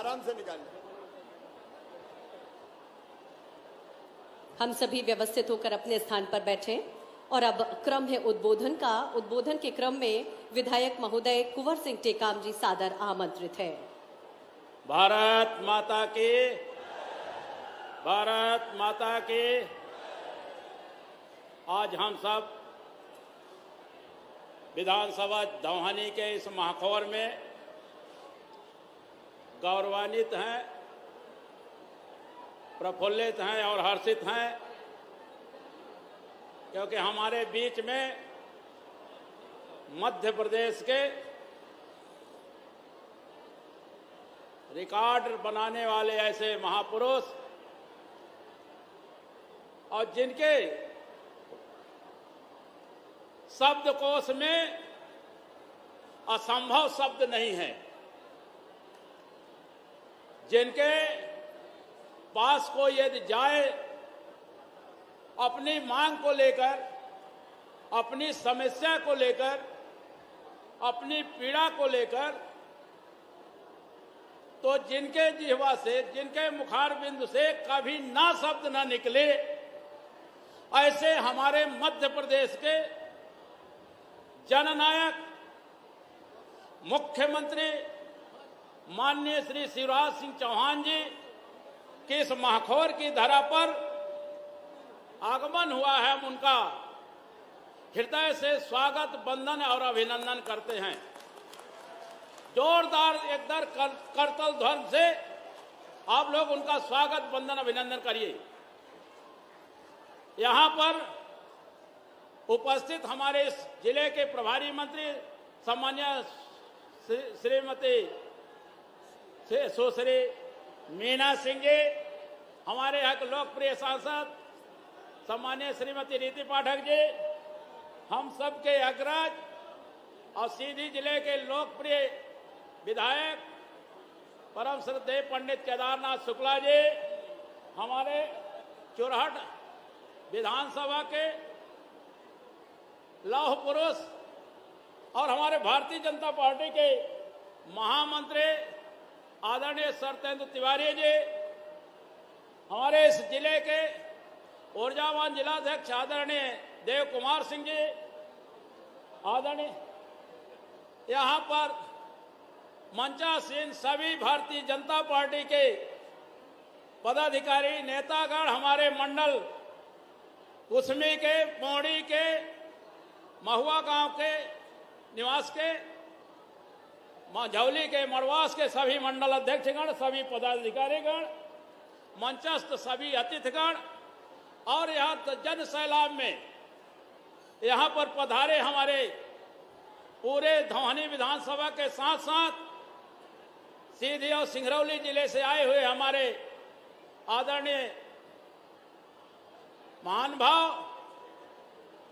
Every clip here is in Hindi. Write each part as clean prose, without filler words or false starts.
आराम से निकालिए। हम सभी व्यवस्थित होकर अपने स्थान पर बैठे और अब क्रम है उद्बोधन का। उद्बोधन के क्रम में विधायक महोदय कुंवर सिंह टेकाम जी सादर आमंत्रित है। भारत माता की, भारत माता की। आज हम सब विधानसभा दौहानी के इस महाखौर में गौरवान्वित हैं, प्रफुल्लित हैं और हर्षित हैं, क्योंकि हमारे बीच में मध्य प्रदेश के रिकॉर्ड बनाने वाले ऐसे महापुरुष और जिनके शब्दकोश में असंभव शब्द नहीं है, जिनके पास को यदि जाए अपनी मांग को लेकर, अपनी समस्या को लेकर, अपनी पीड़ा को लेकर, तो जिनके जिह्वा से, जिनके मुखार बिंदु से कभी ना शब्द ना निकले, ऐसे हमारे मध्य प्रदेश के जननायक मुख्यमंत्री माननीय श्री शिवराज सिंह चौहान जी की इस महाखौर की धरा पर आगमन हुआ है। हम उनका हृदय से स्वागत, वंदन और अभिनंदन करते हैं। जोरदार एकदर करतल ध्वनि से आप लोग उनका स्वागत, वंदन, अभिनंदन करिए। यहां पर उपस्थित हमारे इस जिले के प्रभारी मंत्री सम्मान्य श्रीमती सुश्री मीना सिंह जी, हमारे यहाँ के लोकप्रिय सांसद सम्मान्य श्रीमती रीति पाठक जी, हम सबके अग्रज और सीधी जिले के लोकप्रिय विधायक परम श्रद्धेय पंडित केदारनाथ शुक्ला जी, हमारे चुरहट विधानसभा के लौह पुरुष और हमारे भारतीय जनता पार्टी के महामंत्री आदरणीय सत्येंद्र तिवारी जी, हमारे इस जिले के ऊर्जावान जिलाध्यक्ष आदरणीय देव कुमार सिंह जी, आदरणीय यहाँ पर मंचासीन सभी भारतीय जनता पार्टी के पदाधिकारी, नेतागण, हमारे मंडल कुसमी के, पौड़ी के, महुआ गांव के निवास के, झौली के, मड़वास के सभी मंडल अध्यक्षगण, सभी पदाधिकारीगण, मंचस्थ सभी अतिथिगण और यहाँ जन सैलाब में यहाँ पर पधारे हमारे पूरे दौहानी विधानसभा के साथ साथ सीधी और सिंगरौली जिले से आए हुए हमारे आदरणीय महानुभाव,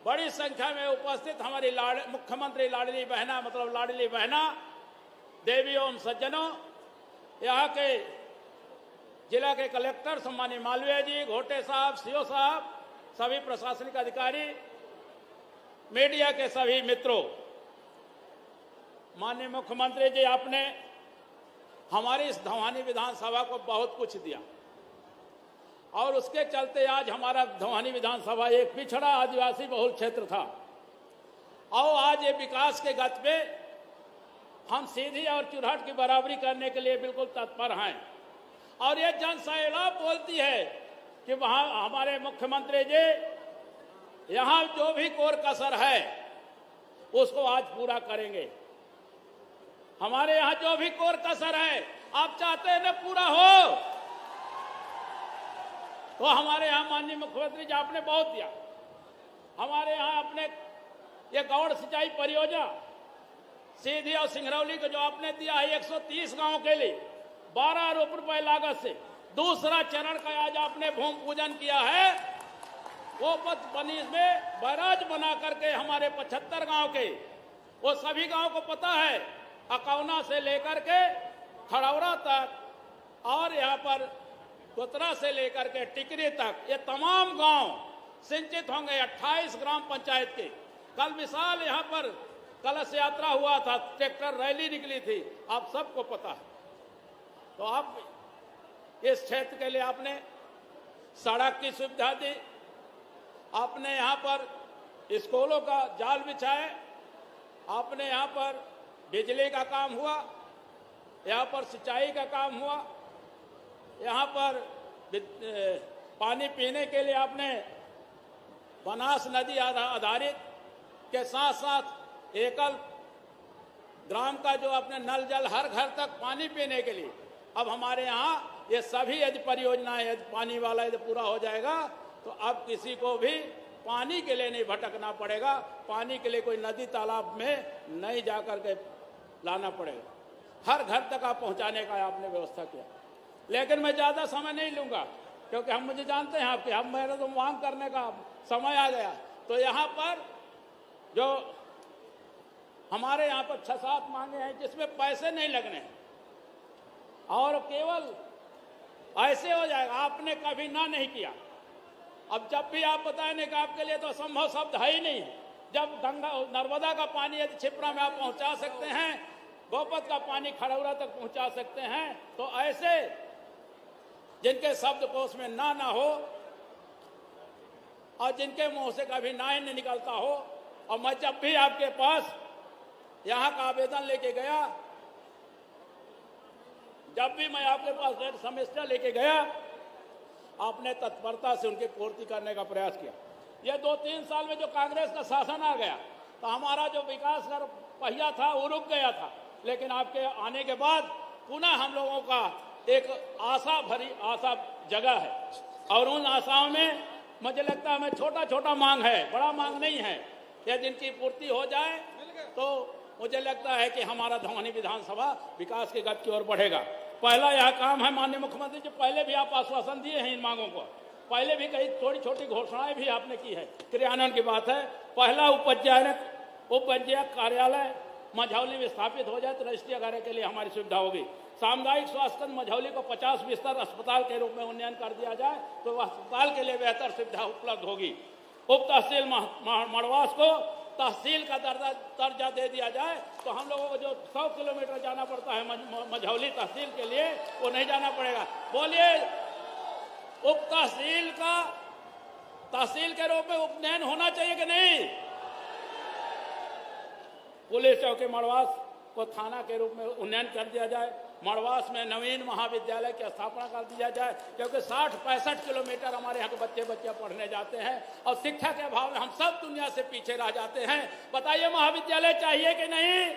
बड़ी संख्या में उपस्थित हमारी मुख्यमंत्री लाडली बहना, मतलब लाडली बहना, देवियों एवं सज्जनों, यहाँ के जिला के कलेक्टर सम्मानीय मालवीय जी, घोटे साहब, सीओ साहब, सभी प्रशासनिक अधिकारी, मीडिया के सभी मित्रों, माननीय मुख्यमंत्री जी, आपने हमारी इस दौहानी विधानसभा को बहुत कुछ दिया और उसके चलते आज हमारा दौहानी विधानसभा एक पिछड़ा आदिवासी बहुल क्षेत्र था और आज ये विकास के गति पे हम सीधी और चुरहट की बराबरी करने के लिए बिल्कुल तत्पर हैं। और ये जन सैलाब बोलती है कि वहां हमारे मुख्यमंत्री जी यहाँ जो भी कोर कसर है उसको आज पूरा करेंगे। हमारे यहाँ जो भी कोर कसर है आप चाहते हैं ना पूरा हो, तो हमारे यहाँ माननीय मुख्यमंत्री जी आपने बहुत दिया। हमारे यहाँ अपने ये गौड़ सिंचाई परियोजना सीधी और सिंगरौली को जो आपने दिया है 130 गांव के लिए 12 अरब रुपए लागत से, दूसरा चरण का आज आपने भूमि पूजन किया है। वो पथ बनी में बैराज बना करके हमारे 75 गांव के, वो सभी गांव को पता है, अकौना से लेकर के खड़ौरा तक और यहाँ पर कोतरा से लेकर के टिकरी तक, ये तमाम गांव सिंचित होंगे। 28 ग्राम पंचायत के कल विशाल यहाँ पर कलश यात्रा हुआ था, ट्रैक्टर रैली निकली थी, आप सबको पता है। तो आप इस क्षेत्र के लिए आपने सड़क की सुविधा दी, आपने यहाँ पर स्कूलों का जाल बिछाए, आपने यहाँ पर बिजली का काम हुआ, यहाँ पर सिंचाई का काम हुआ, यहाँ पर पानी पीने के लिए आपने बनास नदी आधारित के साथ साथ एकल ग्राम का जो अपने नल जल हर घर तक पानी पीने के लिए, अब हमारे यहाँ ये सभी यदि परियोजनाएं यदि पानी वाला यदि पूरा हो जाएगा तो अब किसी को भी पानी के लिए नहीं भटकना पड़ेगा, पानी के लिए कोई नदी तालाब में नहीं जाकर के लाना पड़ेगा, हर घर तक आप पहुंचाने का आपने व्यवस्था किया। लेकिन मैं ज्यादा समय नहीं लूंगा क्योंकि हम मुझे जानते हैं आपके, हम मेरा तो मांग करने का समय आ गया। तो यहाँ पर जो हमारे यहाँ पर 6-7 मांगे हैं जिसमें पैसे नहीं लगने हैं और केवल ऐसे हो जाएगा, आपने कभी ना नहीं किया। अब जब भी आप बताएंगे कि आपके लिए तो असंभव शब्द है ही नहीं है। जब गंगा नर्मदा का पानी यदि छिपरा में आप पहुंचा सकते हैं, गोपत का पानी खड़ौरा तक पहुंचा सकते हैं, तो ऐसे जिनके शब्दकोश में ना हो और जिनके मुंह से कभी ना ही नहीं निकलता हो, और मैं जब भी आपके पास यहाँ का आवेदन लेके गया, जब भी मैं आपके पास समस्या लेके गया, आपने तत्परता से उनकी पूर्ति करने का प्रयास किया। ये 2-3 साल में जो कांग्रेस का शासन आ गया तो हमारा जो विकास का पहिया था वो रुक गया था, लेकिन आपके आने के बाद पुनः हम लोगों का एक आशा भरी आशा जगह है और उन आशाओं में मुझे लगता है छोटा छोटा मांग है, बड़ा मांग नहीं है। यदि इनकी पूर्ति हो जाए तो मुझे लगता है कि हमारा धौनी विधानसभा विकास की गति की ओर बढ़ेगा। पहला यह काम है माननीय मुख्यमंत्री जी, पहले भी आप आश्वासन दिए हैं इन मांगों को, पहले भी कई थोड़ी छोटी घोषणाएं भी आपने की है, क्रियान्वयन की बात है। पहला उपपंचायत कार्यालय मझौली में स्थापित हो जाए तो रजिस्ट्री कार्य के लिए हमारी सुविधा होगी। सामुदायिक स्वास्थ्य केंद्र मझौली को 50 बिस्तर अस्पताल के रूप में उन्नयन कर दिया जाए तो वह अस्पताल के लिए बेहतर सुविधा उपलब्ध होगी। उप तहसील मड़वास को तहसील का दर्जा दे दिया जाए तो हम लोगों को जो 100 किलोमीटर जाना पड़ता है मझौली तहसील के लिए वो नहीं जाना पड़ेगा। बोलिए, उप तहसील का तहसील के रूप में उपनयन होना चाहिए कि नहीं? पुलिस चौकी मड़वास को थाना के रूप में उन्नयन कर दिया जाए, मड़वास में नवीन महाविद्यालय की स्थापना कर दिया जाए, क्योंकि 60-65 किलोमीटर हमारे यहाँ के बच्चे पढ़ने जाते हैं और शिक्षा के अभाव में हम सब दुनिया से पीछे रह जाते हैं। बताइए, महाविद्यालय चाहिए कि नहीं?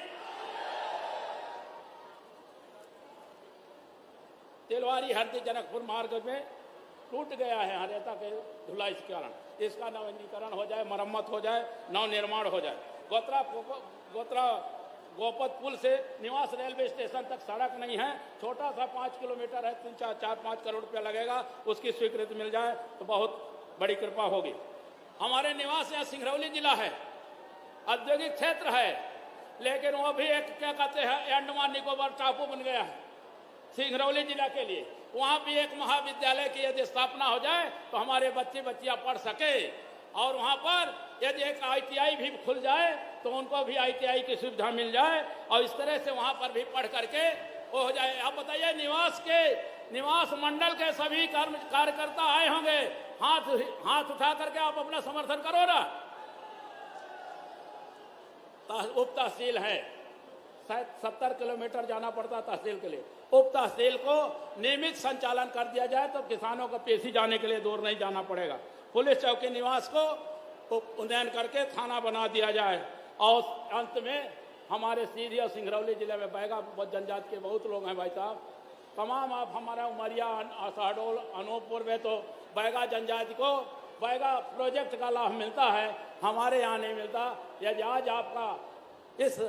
तिलवारी हरदी जनकपुर मार्ग में टूट गया है रेता के धुलाई के कारण, इसका नवीनीकरण हो जाए, मरम्मत हो जाए, नवनिर्माण हो जाए। गोपत पुल से निवास रेलवे स्टेशन तक सड़क नहीं है, छोटा सा 5 किलोमीटर है, 3-4-5 करोड़ रुपया लगेगा, उसकी स्वीकृति मिल जाए तो बहुत बड़ी कृपा होगी। हमारे निवास यहाँ सिंगरौली जिला है, औद्योगिक क्षेत्र है, लेकिन वो भी एक क्या कहते हैं अंडमान निकोबार टापू बन गया है सिंगरौली जिला के लिए। वहाँ भी एक महाविद्यालय की यदि स्थापना हो जाए तो हमारे बच्चियाँ पढ़ सके, और वहाँ पर यदि एक ITI भी खुल जाए तो उनको भी ITI की सुविधा मिल जाए और इस तरह से वहाँ पर भी पढ़ करके वो हो जाए। आप बताइए, निवास मंडल के सभी कार्यकर्ता आए होंगे, हाथ उठा करके आप अपना समर्थन करो ना। उप तहसील है, शायद 70 किलोमीटर जाना पड़ता तहसील के लिए, उप तहसील को नियमित संचालन कर दिया जाए तो किसानों को पेशी जाने के लिए दूर नहीं जाना पड़ेगा। पुलिस चौकी निवास को उन्नयन करके थाना बना दिया जाए, और अंत में हमारे सीधी और सिंगरौली जिले में बैगा जनजाति के बहुत लोग हैं भाई साहब, तमाम आप हमारा उमरिया, शहडोल, अनूपपुर में तो बैगा जनजाति को बैगा प्रोजेक्ट का लाभ मिलता है, हमारे यहाँ नहीं मिलता। यदि आज आपका इस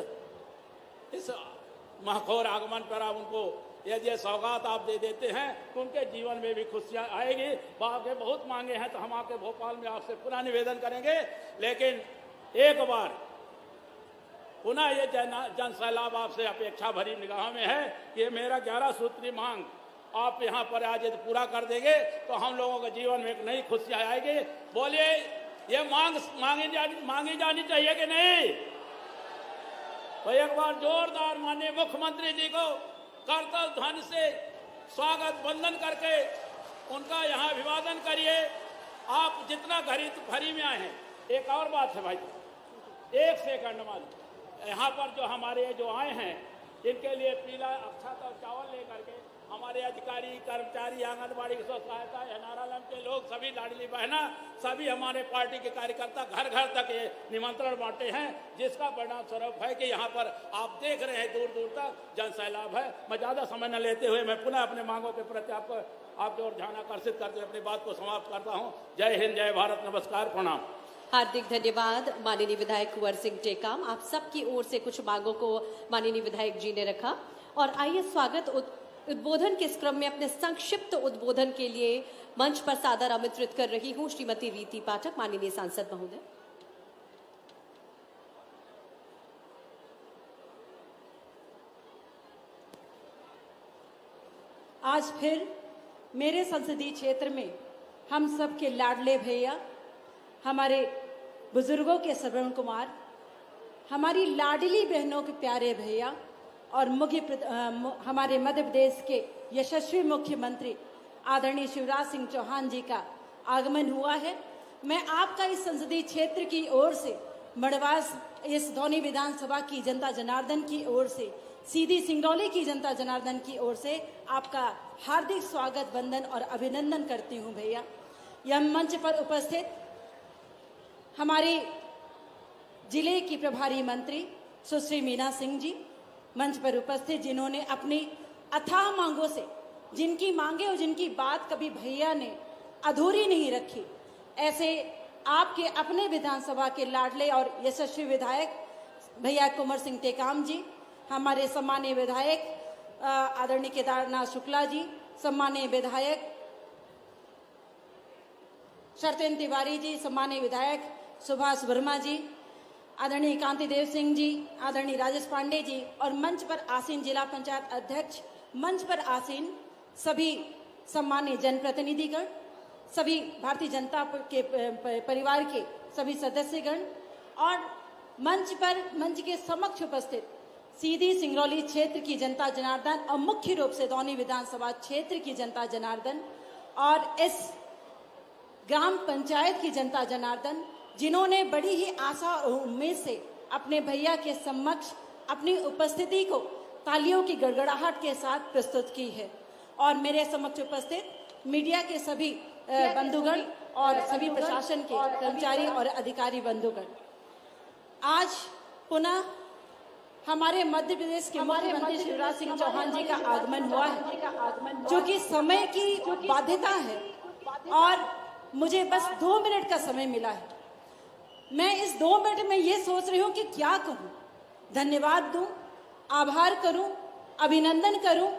महखोर आगमन पर आप उनको यदि ये सौगात आप दे देते हैं तो उनके जीवन में भी खुशियाँ आएगी। आगे बहुत मांगे हैं तो हम आके भोपाल में आपसे पुनः निवेदन करेंगे, लेकिन एक बार पुनः ये जन सैलाब आपसे अपेक्षा भरी निगाह में है कि मेरा 11 सूत्री मांग आप यहाँ पर आज यदि पूरा कर देंगे तो हम लोगों के जीवन में एक नई खुशियाँ आएगी। बोलिए, ये मांगी जानी चाहिए कि नहीं? तो एक बार जोरदार माननीय मुख्यमंत्री जी को करतल ध्वनि से स्वागत वंदन करके उनका यहाँ अभिवादन करिए। आप जितना घरी में आए हैं। एक और बात है भाई, एक सेकंड मान, यहाँ पर जो हमारे जो आए हैं इनके लिए पीला अक्षत और चावल लेकर के हमारे अधिकारी, कर्मचारी, आंगनबाड़ी की सहायता, एनआरएलएम के लोग, सभी लाडली बहना, सभी हमारे पार्टी के कार्यकर्ता घर घर तक ये निमंत्रण बांटे हैं, जिसका परिणाम स्वरूप है कि यहाँ पर आप देख रहे हैं दूर दूर तक जन सैलाब है। मैं ज्यादा समय न लेते हुए मैं पुनः अपने मांगों के प्रति आपकी ओर ध्यान आकर्षित करते अपनी बात को समाप्त करता हूँ। जय हिंद, जय भारत, नमस्कार, प्रणाम। हार्दिक धन्यवाद माननीय विधायक कुंवर सिंह टेकाम। आप सबकी ओर से कुछ मांगों को माननीय विधायक जी ने रखा और आइए स्वागत उद्बोधन के इस क्रम में अपने संक्षिप्त उद्बोधन के लिए मंच पर सादर आमंत्रित कर रही हूं श्रीमती रीति पाठक, माननीय सांसद महोदय। आज फिर मेरे संसदीय क्षेत्र में हम सबके लाडले भैया, हमारे बुजुर्गों के श्रवण कुमार, हमारी लाडली बहनों के प्यारे भैया और हमारे मध्य प्रदेश के यशस्वी मुख्यमंत्री आदरणीय शिवराज सिंह चौहान जी का आगमन हुआ है। मैं आपका इस संसदीय क्षेत्र की ओर से, मड़वास इस धौनी विधानसभा की जनता जनार्दन की ओर से, सीधी सिंगरौली की जनता जनार्दन की ओर से आपका हार्दिक स्वागत, वंदन और अभिनंदन करती हूं भैया। यह मंच पर उपस्थित हमारे जिले की प्रभारी मंत्री सुश्री मीना सिंह जी मंच पर उपस्थित, जिन्होंने अपनी अथाह मांगों से, जिनकी मांगे और जिनकी बात कभी भैया ने अधूरी नहीं रखी, ऐसे आपके अपने विधानसभा के लाडले और यशस्वी विधायक भैया कुंवर सिंह टेकाम जी, हमारे सम्मानीय विधायक आदरणीय केदारनाथ शुक्ला जी, सम्मानीय विधायक शरतेन तिवारी जी, सम्मानीय विधायक सुभाष वर्मा जी, आदरणीय कांति देव सिंह जी, आदरणीय राजेश पांडे जी और मंच पर आसीन जिला पंचायत अध्यक्ष, मंच पर आसीन सभी सम्मानीय जनप्रतिनिधिगण, सभी भारतीय जनता के परिवार के सभी सदस्यगण और मंच के समक्ष उपस्थित सीधी सिंगरौली क्षेत्र की जनता जनार्दन और मुख्य रूप से धौनी विधानसभा क्षेत्र की जनता जनार्दन और इस ग्राम पंचायत की जनता जनार्दन, जिन्होंने बड़ी ही आशा और उम्मीद से अपने भैया के समक्ष अपनी उपस्थिति को तालियों की गड़गड़ाहट के साथ प्रस्तुत की है। और मेरे समक्ष उपस्थित मीडिया के सभी बंधुगण और सभी प्रशासन के कर्मचारी और अधिकारी बंधुगण, आज पुनः हमारे मध्य प्रदेश के मुख्यमंत्री शिवराज सिंह चौहान जी का आगमन हुआ है, जो कि समय की बाध्यता है और मुझे बस 2 मिनट का समय मिला है। मैं इस 2 मिनट में ये सोच रही हूं कि क्या कहूं, धन्यवाद दूं, आभार करूं, अभिनंदन करूं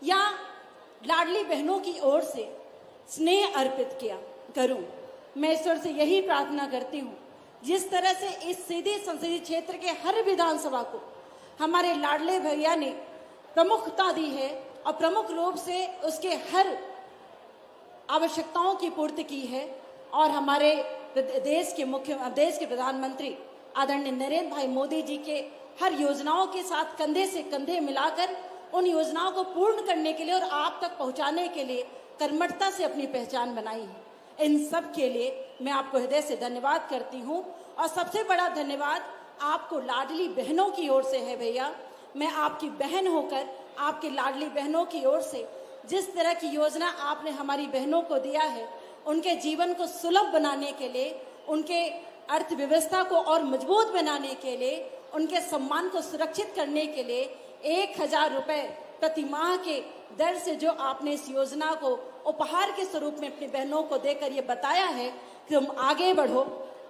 या लाडली बहनों की ओर से स्नेह अर्पित करूं। मैं ईश्वर से यही प्रार्थना करती हूं, जिस तरह से इस सीधे संसदीय क्षेत्र के हर विधानसभा को हमारे लाडले भैया ने प्रमुखता दी है और प्रमुख रूप से उसके हर आवश्यकताओं की पूर्ति की है और हमारे देश के प्रधानमंत्री आदरणीय नरेंद्र भाई मोदी जी के हर योजनाओं के साथ कंधे से कंधे मिलाकर उन योजनाओं को पूर्ण करने के लिए और आप तक पहुंचाने के लिए कर्मठता से अपनी पहचान बनाई है। इन सब के लिए मैं आपको हृदय से धन्यवाद करती हूं और सबसे बड़ा धन्यवाद आपको लाडली बहनों की ओर से है भैया। मैं आपकी बहन होकर आपके लाडली बहनों की ओर से जिस तरह की योजना आपने हमारी बहनों को दिया है, उनके जीवन को सुलभ बनाने के लिए, उनके अर्थव्यवस्था को और मजबूत बनाने के लिए, उनके सम्मान को सुरक्षित करने के लिए 1000 रुपए प्रति माह के दर से जो आपने इस योजना को उपहार के स्वरूप में अपनी बहनों को देकर ये बताया है कि तुम आगे बढ़ो,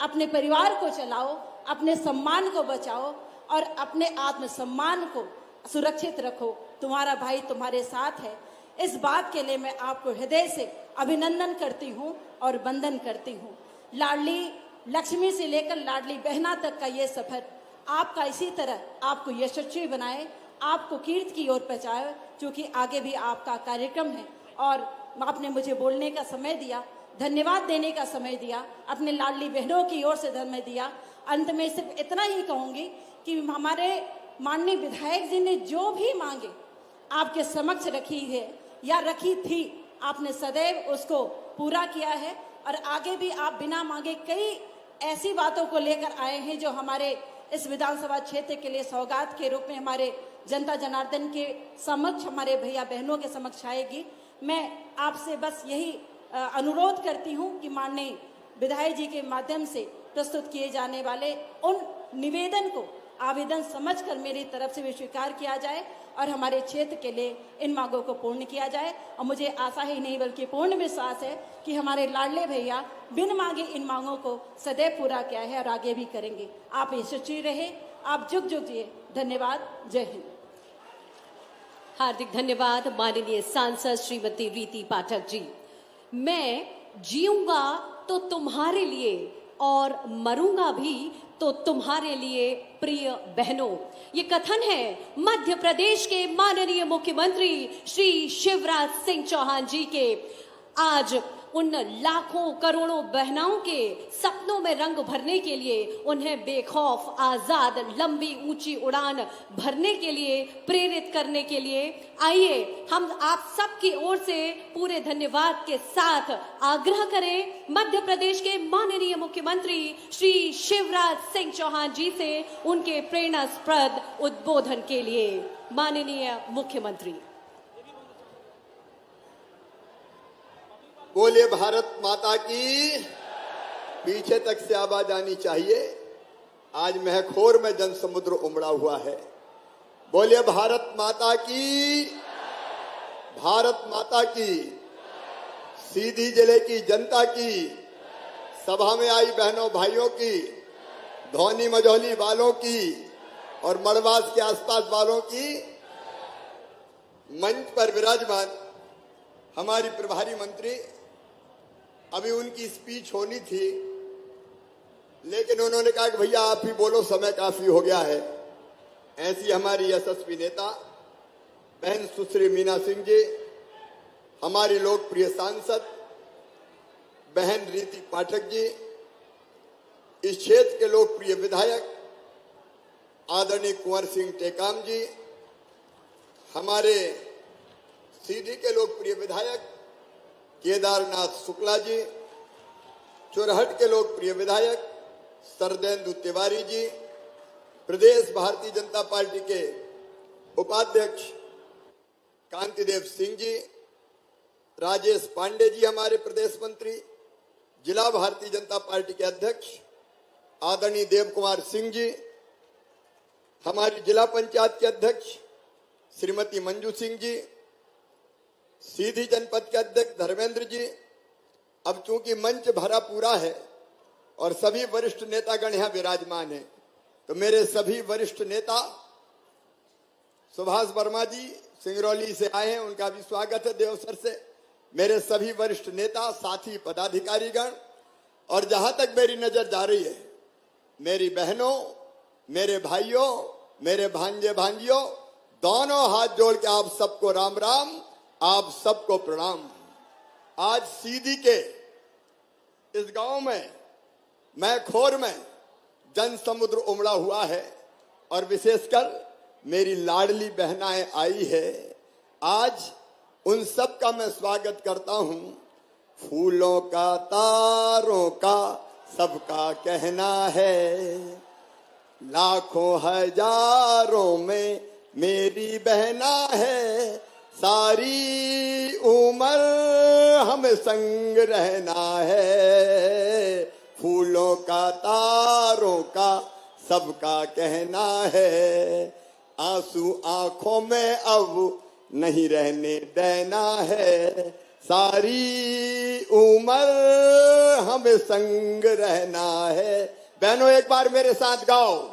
अपने परिवार को चलाओ, अपने सम्मान को बचाओ और अपने आत्मसम्मान को सुरक्षित रखो, तुम्हारा भाई तुम्हारे साथ है। इस बात के लिए मैं आपको हृदय से अभिनंदन करती हूँ और वंदन करती हूँ। लाडली लक्ष्मी से लेकर लाडली बहना तक का ये सफर आपका इसी तरह आपको यशस्वी बनाए, आपको कीर्ति की ओर पहुंचाए, क्योंकि आगे भी आपका कार्यक्रम है और आपने मुझे बोलने का समय दिया, धन्यवाद देने का समय दिया, अपने लाडली बहनों की ओर से धन्यवाद दिया। अंत में सिर्फ इतना ही कहूंगी कि हमारे माननीय विधायक जी ने जो भी मांगे आपके समक्ष रखी है या रखी थी, आपने सदैव उसको पूरा किया है और आगे भी आप बिना मांगे कई ऐसी बातों को लेकर आए हैं जो हमारे इस विधानसभा क्षेत्र के लिए सौगात के रूप में हमारे जनता जनार्दन के समक्ष, हमारे भैया बहनों के समक्ष आएगी। मैं आपसे बस यही अनुरोध करती हूं कि माननीय विधायक जी के माध्यम से प्रस्तुत किए जाने वाले उन निवेदन को आवेदन समझकर मेरी तरफ से भी स्वीकार किया जाए और हमारे क्षेत्र के लिए इन मांगों को पूर्ण किया जाए। और मुझे आशा ही नहीं बल्कि पूर्ण विश्वास है कि हमारे लाडले भैया बिन मांगे इन मांगों को सदैव पूरा किया है और आगे भी करेंगे। आप यशस्वी रहे, आप जुग जुग जिए। धन्यवाद। जय हिंद। हार्दिक धन्यवाद माननीय सांसद श्रीमती रीति पाठक जी। मैं जीऊंगा तो तुम्हारे लिए और मरूंगा भी तो तुम्हारे लिए प्रिय बहनों, ये कथन है मध्य प्रदेश के माननीय मुख्यमंत्री श्री शिवराज सिंह चौहान जी के। आज उन लाखों करोड़ों बहनाओं के सपनों में रंग भरने के लिए, उन्हें बेखौफ आजाद लंबी ऊंची उड़ान भरने के लिए, प्रेरित करने के लिए आइए हम आप सबकी ओर से पूरे धन्यवाद के साथ आग्रह करें मध्य प्रदेश के माननीय मुख्यमंत्री श्री शिवराज सिंह चौहान जी से उनके प्रेरणास्पद उद्बोधन के लिए। माननीय मुख्यमंत्री। बोले भारत माता की। पीछे तक से आवाज आनी चाहिए। आज महखोर में जन समुद्र उमड़ा हुआ है। बोले भारत माता की। भारत माता की। सीधी जिले की जनता की, सभा में आई बहनों भाइयों की, धौनी मझौली वालों की और मड़वास के आसपास वालों की, मंच पर विराजमान हमारी प्रभारी मंत्री, अभी उनकी स्पीच होनी थी लेकिन उन्होंने कहा कि भैया आप ही बोलो, समय काफी हो गया है। ऐसी हमारी यशस्वी नेता बहन सुश्री मीना सिंह जी, हमारी लोकप्रिय सांसद बहन रीति पाठक जी, इस क्षेत्र के लोकप्रिय विधायक आदरणीय कुंवर सिंह टेकाम जी, हमारे सीधी के लोकप्रिय विधायक केदारनाथ शुक्ला जी, चोरहट के लोकप्रिय विधायक सरदेंदु तिवारी जी, प्रदेश भारतीय जनता पार्टी के उपाध्यक्ष कांतिदेव सिंह जी, राजेश पांडे जी हमारे प्रदेश मंत्री, जिला भारतीय जनता पार्टी के अध्यक्ष आदरणीय देव कुमार सिंह जी, हमारी जिला पंचायत के अध्यक्ष श्रीमती मंजू सिंह जी, सीधी जनपद के अध्यक्ष धर्मेंद्र जी। अब चूंकि मंच भरा पूरा है और सभी वरिष्ठ नेतागण यहां विराजमान हैं, तो मेरे सभी वरिष्ठ नेता सुभाष वर्मा जी सिंगरौली से आए हैं, उनका भी स्वागत है देवसर से। मेरे सभी वरिष्ठ नेता, साथी, पदाधिकारीगण और जहां तक मेरी नजर जा रही है, मेरी बहनों, मेरे भाइयों, मेरे भांजे भांजियों, दोनों हाथ जोड़ के आप सबको राम राम, आप सबको प्रणाम। आज सीधी के इस गांव में, मैखोर में जन समुद्र उमड़ा हुआ है और विशेषकर मेरी लाडली बहनाएं आई है। आज उन सब का मैं स्वागत करता हूं। फूलों का, तारों का सबका कहना है, लाखों हजारों में मेरी बहना है, सारी उम्र हमें संग रहना है। फूलों का, तारों का सबका कहना है, आंसू आंखों में अब नहीं रहने देना है, सारी उम्र हमें संग रहना है। बहनों एक बार मेरे साथ गाओ।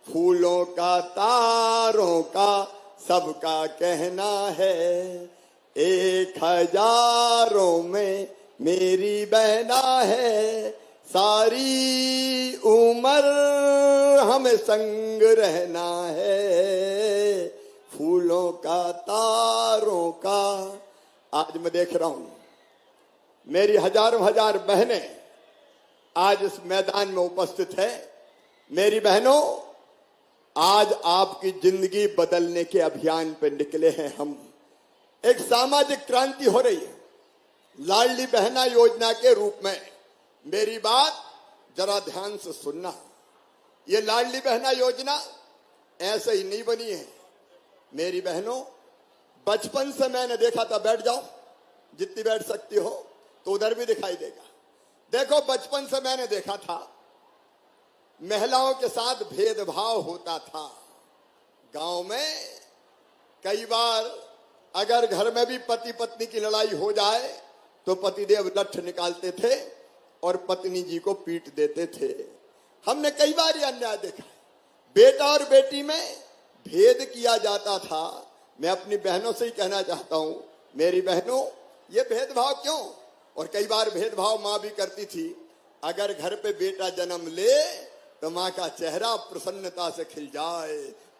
फूलों का, तारों का सबका कहना है, 1000 में मेरी बहना है, सारी उम्र हमें संग रहना है। फूलों का, तारों का। आज मैं देख रहा हूं मेरी हजारों हजार बहनें आज इस मैदान में उपस्थित है। मेरी बहनों, आज आपकी जिंदगी बदलने के अभियान पर निकले हैं हम। एक सामाजिक क्रांति हो रही है लाडली बहना योजना के रूप में। मेरी बात जरा ध्यान से सुनना। ये लाडली बहना योजना ऐसे ही नहीं बनी है मेरी बहनों। बचपन से मैंने देखा था, बैठ जाओ जितनी बैठ सकती हो, तो उधर भी दिखाई देगा। देखो, बचपन से मैंने देखा था महिलाओं के साथ भेदभाव होता था गांव में। कई बार अगर घर में भी पति पत्नी की लड़ाई हो जाए तो पतिदेव लठ निकालते थे और पत्नी जी को पीट देते थे। हमने कई बार ये अन्याय देखा। बेटा और बेटी में भेद किया जाता था। मैं अपनी बहनों से ही कहना चाहता हूं, मेरी बहनों, ये भेदभाव क्यों? और कई बार भेदभाव मां भी करती थी। अगर घर पे बेटा जन्म ले तो मां का चेहरा प्रसन्नता से खिल जाए,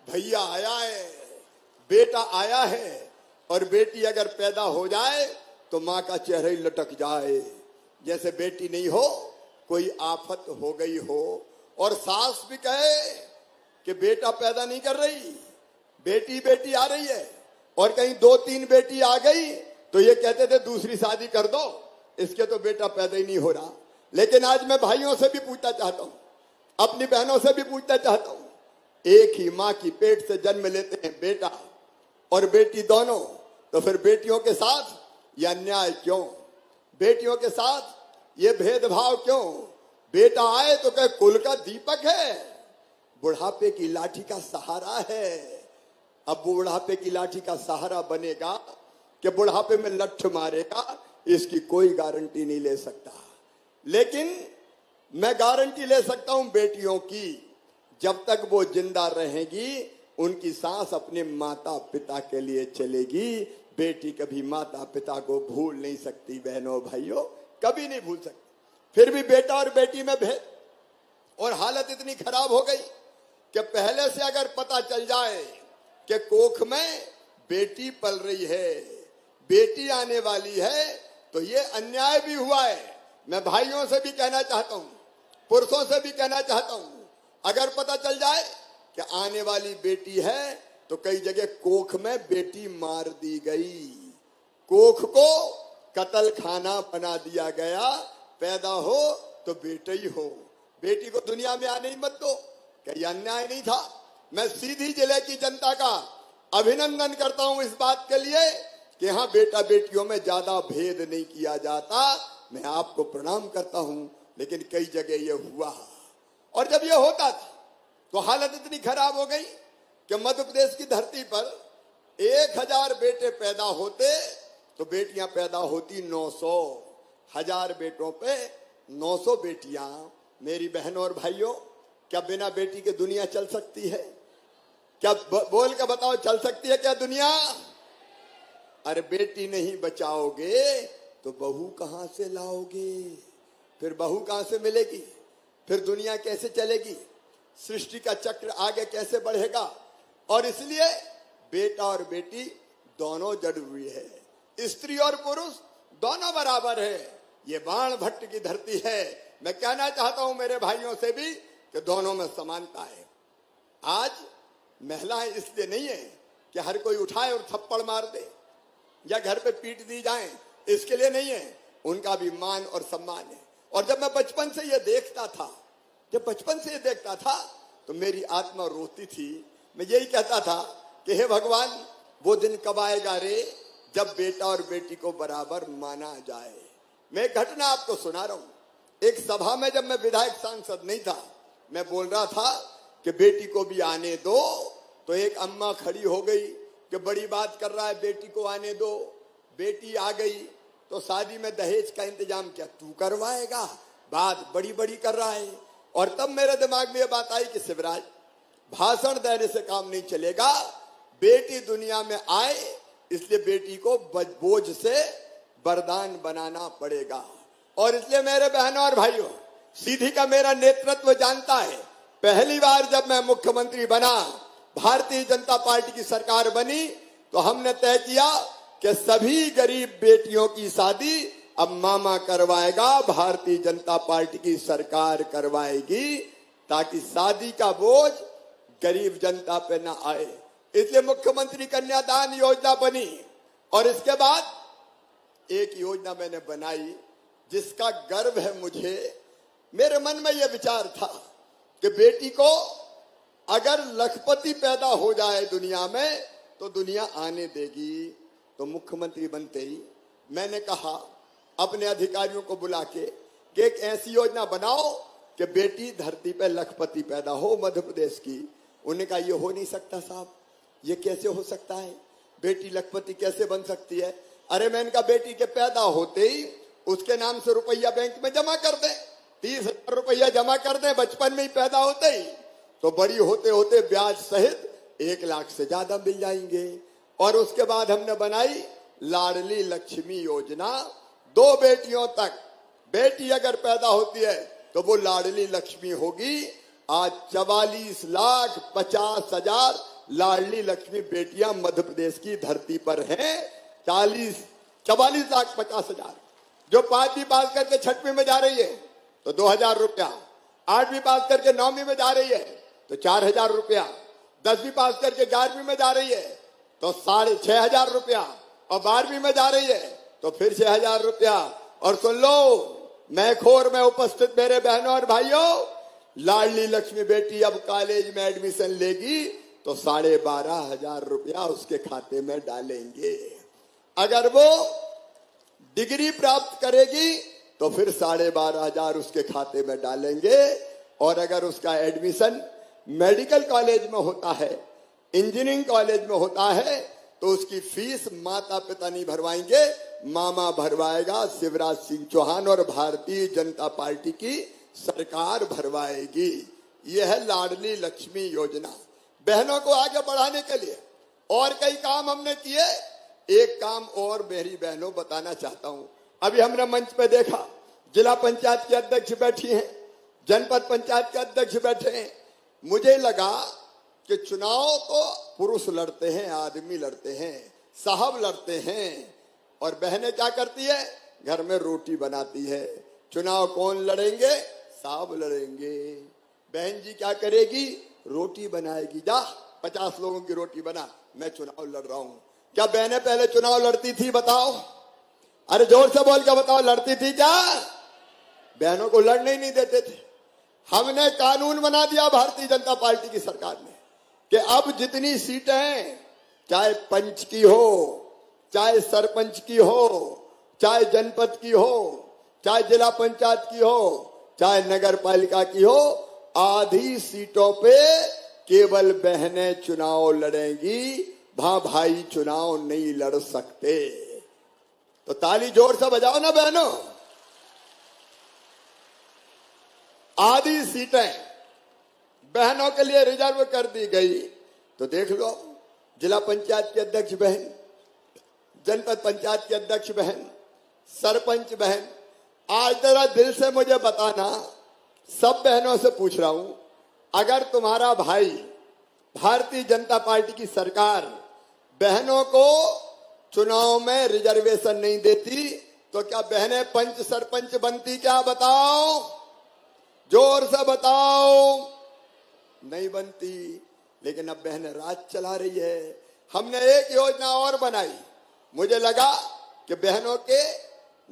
भैया आया है, बेटा आया है। और बेटी अगर पैदा हो जाए तो मां का चेहरा ही लटक जाए, जैसे बेटी नहीं हो, कोई आफत हो गई हो। और सास भी कहे कि बेटा पैदा नहीं कर रही, बेटी बेटी आ रही है। और कहीं 2-3 बेटी आ गई तो ये कहते थे दूसरी शादी कर दो, इसके तो बेटा पैदा ही नहीं हो रहा। लेकिन आज मैं भाइयों से भी पूछना चाहता हूं, अपनी बहनों से भी पूछना चाहता हूं, एक ही मां की पेट से जन्म लेते हैं बेटा और बेटी दोनों, तो फिर बेटियों के साथ यह अन्याय क्यों? बेटियों के साथ ये भेदभाव क्यों? बेटा आए तो कहे कुल का दीपक है, बुढ़ापे की लाठी का सहारा है। अब बुढ़ापे की लाठी का सहारा बनेगा कि बुढ़ापे में लठ मारेगा, इसकी कोई गारंटी नहीं ले सकता। लेकिन मैं गारंटी ले सकता हूं बेटियों की, जब तक वो जिंदा रहेंगी उनकी सांस अपने माता पिता के लिए चलेगी। बेटी कभी माता पिता को भूल नहीं सकती बहनों भाइयों, कभी नहीं भूल सकती। फिर भी बेटा और बेटी में भेद, और हालत इतनी खराब हो गई कि पहले से अगर पता चल जाए कि कोख में बेटी पल रही है, बेटी आने वाली है, तो ये अन्याय भी हुआ है। मैं भाइयों से भी कहना चाहता हूं, पुरुषों से भी कहना चाहता हूं, अगर पता चल जाए कि आने वाली बेटी है तो कई जगह कोख में बेटी मार दी गई, कोख को कत्ल खाना बना दिया गया। पैदा हो तो बेटा ही हो, बेटी को दुनिया में आने ही मत दो। क्या यह अन्याय नहीं था? मैं सीधी जिले की जनता का अभिनंदन करता हूं इस बात के लिए कि यहां बेटा बेटियों में ज्यादा भेद नहीं किया जाता। मैं आपको प्रणाम करता हूं, लेकिन कई जगह यह हुआ। और जब यह होता था तो हालत इतनी खराब हो गई कि मध्य प्रदेश की धरती पर 1000 बेटे पैदा होते तो बेटियां पैदा होती 900। 1000 बेटों पे 900 बेटियां। मेरी बहनों और भाइयों, क्या बिना बेटी के दुनिया चल सकती है? क्या बोल के बताओ, चल सकती है क्या दुनिया? अरे बेटी नहीं बचाओगे तो बहू कहां से लाओगे? फिर बहू कहां से मिलेगी? फिर दुनिया कैसे चलेगी? सृष्टि का चक्र आगे कैसे बढ़ेगा? और इसलिए बेटा और बेटी दोनों जरूरी है। स्त्री और पुरुष दोनों बराबर है। ये बाण भट्ट की धरती है। मैं कहना चाहता हूं मेरे भाइयों से भी कि दोनों में समानता है। आज महिलाएं इसलिए नहीं है कि हर कोई उठाए और थप्पड़ मार दे या घर पे पीट दी जाए, इसके लिए नहीं है। उनका भी मान और सम्मान है। और जब मैं बचपन से ये देखता था, तो मेरी आत्मा रोती थी। मैं यही कहता था कि हे भगवान, वो दिन कब आएगा रे जब बेटा और बेटी को बराबर माना जाए। मैं एक घटना आपको सुना रहा हूं। एक सभा में जब मैं विधायक सांसद नहीं था, मैं बोल रहा था कि बेटी को भी आने दो, तो एक अम्मा खड़ी हो गई कि बड़ी बात कर रहा है, बेटी को आने दो। बेटी आ गई तो शादी में दहेज का इंतजाम क्या तू करवाएगा? बात बड़ी बड़ी कर रहा है। और तब मेरे दिमाग में यह बात आई कि शिवराज, भाषण देने से काम नहीं चलेगा। बेटी दुनिया में आए, इसलिए बेटी को बोझ से वरदान बनाना पड़ेगा। और इसलिए मेरे बहनों और भाइयों, सीधी का मेरा नेतृत्व जानता है। पहली बार जब मैं मुख्यमंत्री बना, भारतीय जनता पार्टी की सरकार बनी, तो हमने तय किया कि सभी गरीब बेटियों की शादी अब मामा करवाएगा, भारतीय जनता पार्टी की सरकार करवाएगी, ताकि शादी का बोझ गरीब जनता पे न आए। इसलिए मुख्यमंत्री कन्यादान योजना बनी। और इसके बाद एक योजना मैंने बनाई जिसका गर्व है मुझे। मेरे मन में यह विचार था कि बेटी को अगर लखपति पैदा हो जाए दुनिया में तो दुनिया आने देगी। तो मुख्यमंत्री बनते ही मैंने कहा अपने अधिकारियों को बुला के कि एक ऐसी योजना बनाओ कि बेटी धरती पे लखपति पैदा हो मध्य प्रदेश की। उन्होंने कहा ये हो नहीं सकता साहब, ये कैसे हो सकता है, बेटी लखपति कैसे बन सकती है। अरे मैं इनका बेटी के पैदा होते ही उसके नाम से रुपया बैंक में जमा कर दें, 30,000 रुपया जमा कर दें बचपन में ही पैदा होते ही, तो बड़ी होते होते ब्याज सहित 1 लाख से ज्यादा मिल जाएंगे। और उसके बाद हमने बनाई लाडली लक्ष्मी योजना। 2 बेटियों तक बेटी अगर पैदा होती है तो वो लाडली लक्ष्मी होगी। आज 44,50,000 लाडली लक्ष्मी बेटियां मध्य प्रदेश की धरती पर हैं। 44,50,000 जो 5वीं पास करके 6वीं में जा रही है तो 2,000 रुपया, 8वीं पास करके 9वीं में जा रही है तो 4,000 रुपया, 10वीं पास करके 11वीं में जा रही है तो 6,500 रुपया, और 12वीं में जा रही है तो फिर 6,000 रुपया। और सुन लो मैखोर में उपस्थित मेरे बहनों और भाइयों, लाडली लक्ष्मी बेटी अब कॉलेज में एडमिशन लेगी तो 12,500 रुपया उसके खाते में डालेंगे। अगर वो डिग्री प्राप्त करेगी तो फिर 12,500 उसके खाते में डालेंगे। और अगर उसका एडमिशन मेडिकल कॉलेज में होता है, इंजीनियरिंग कॉलेज में होता है, तो उसकी फीस माता पिता नहीं भरवाएंगे, मामा भरवाएगा। शिवराज सिंह चौहान और भारतीय जनता पार्टी की सरकार भरवाएगी। यह है लाडली लक्ष्मी योजना। बहनों को आगे बढ़ाने के लिए और कई काम हमने किए। एक काम और मेरी बहनों बताना चाहता हूं। अभी हमने मंच पे देखा जिला पंचायत के अध्यक्ष बैठी हैं, जनपद पंचायत के अध्यक्ष बैठे हैं। मुझे लगा कि चुनाव तो पुरुष लड़ते हैं, आदमी लड़ते हैं, साहब लड़ते हैं, और बहनें क्या करती है, घर में रोटी बनाती है। चुनाव कौन लड़ेंगे, साहब लड़ेंगे। बहन जी क्या करेगी, रोटी बनाएगी। जा 50 लोगों की रोटी बना, मैं चुनाव लड़ रहा हूं। क्या बहनें पहले चुनाव लड़ती थी, बताओ? अरे जोर से बोल के बताओ, लड़ती थी क्या? बहनों को लड़ने ही नहीं देते थे। हमने कानून बना दिया भारतीय जनता पार्टी की सरकार ने कि अब जितनी सीटें हैं, चाहे पंच की हो, चाहे सरपंच की हो, चाहे जनपद की हो, चाहे जिला पंचायत की हो, चाहे नगर पालिका की हो, आधी सीटों पे केवल बहनें चुनाव लड़ेंगी, भाई चुनाव नहीं लड़ सकते। तो ताली जोर से बजाओ ना बहनों। आधी सीटें बहनों के लिए रिजर्व कर दी गई। तो देख लो, जिला पंचायत की अध्यक्ष बहन, जनपद पंचायत की अध्यक्ष बहन, सरपंच बहन, आज जरा दिल से मुझे बताना, सब बहनों से पूछ रहा हूं, अगर तुम्हारा भाई भारतीय जनता पार्टी की सरकार बहनों को चुनाव में रिजर्वेशन नहीं देती तो क्या बहनें पंच सरपंच बनती? क्या बताओ, जोर से बताओ। नहीं बनती। लेकिन अब बहनें राज चला रही है। हमने एक योजना और बनाई। मुझे लगा कि बहनों के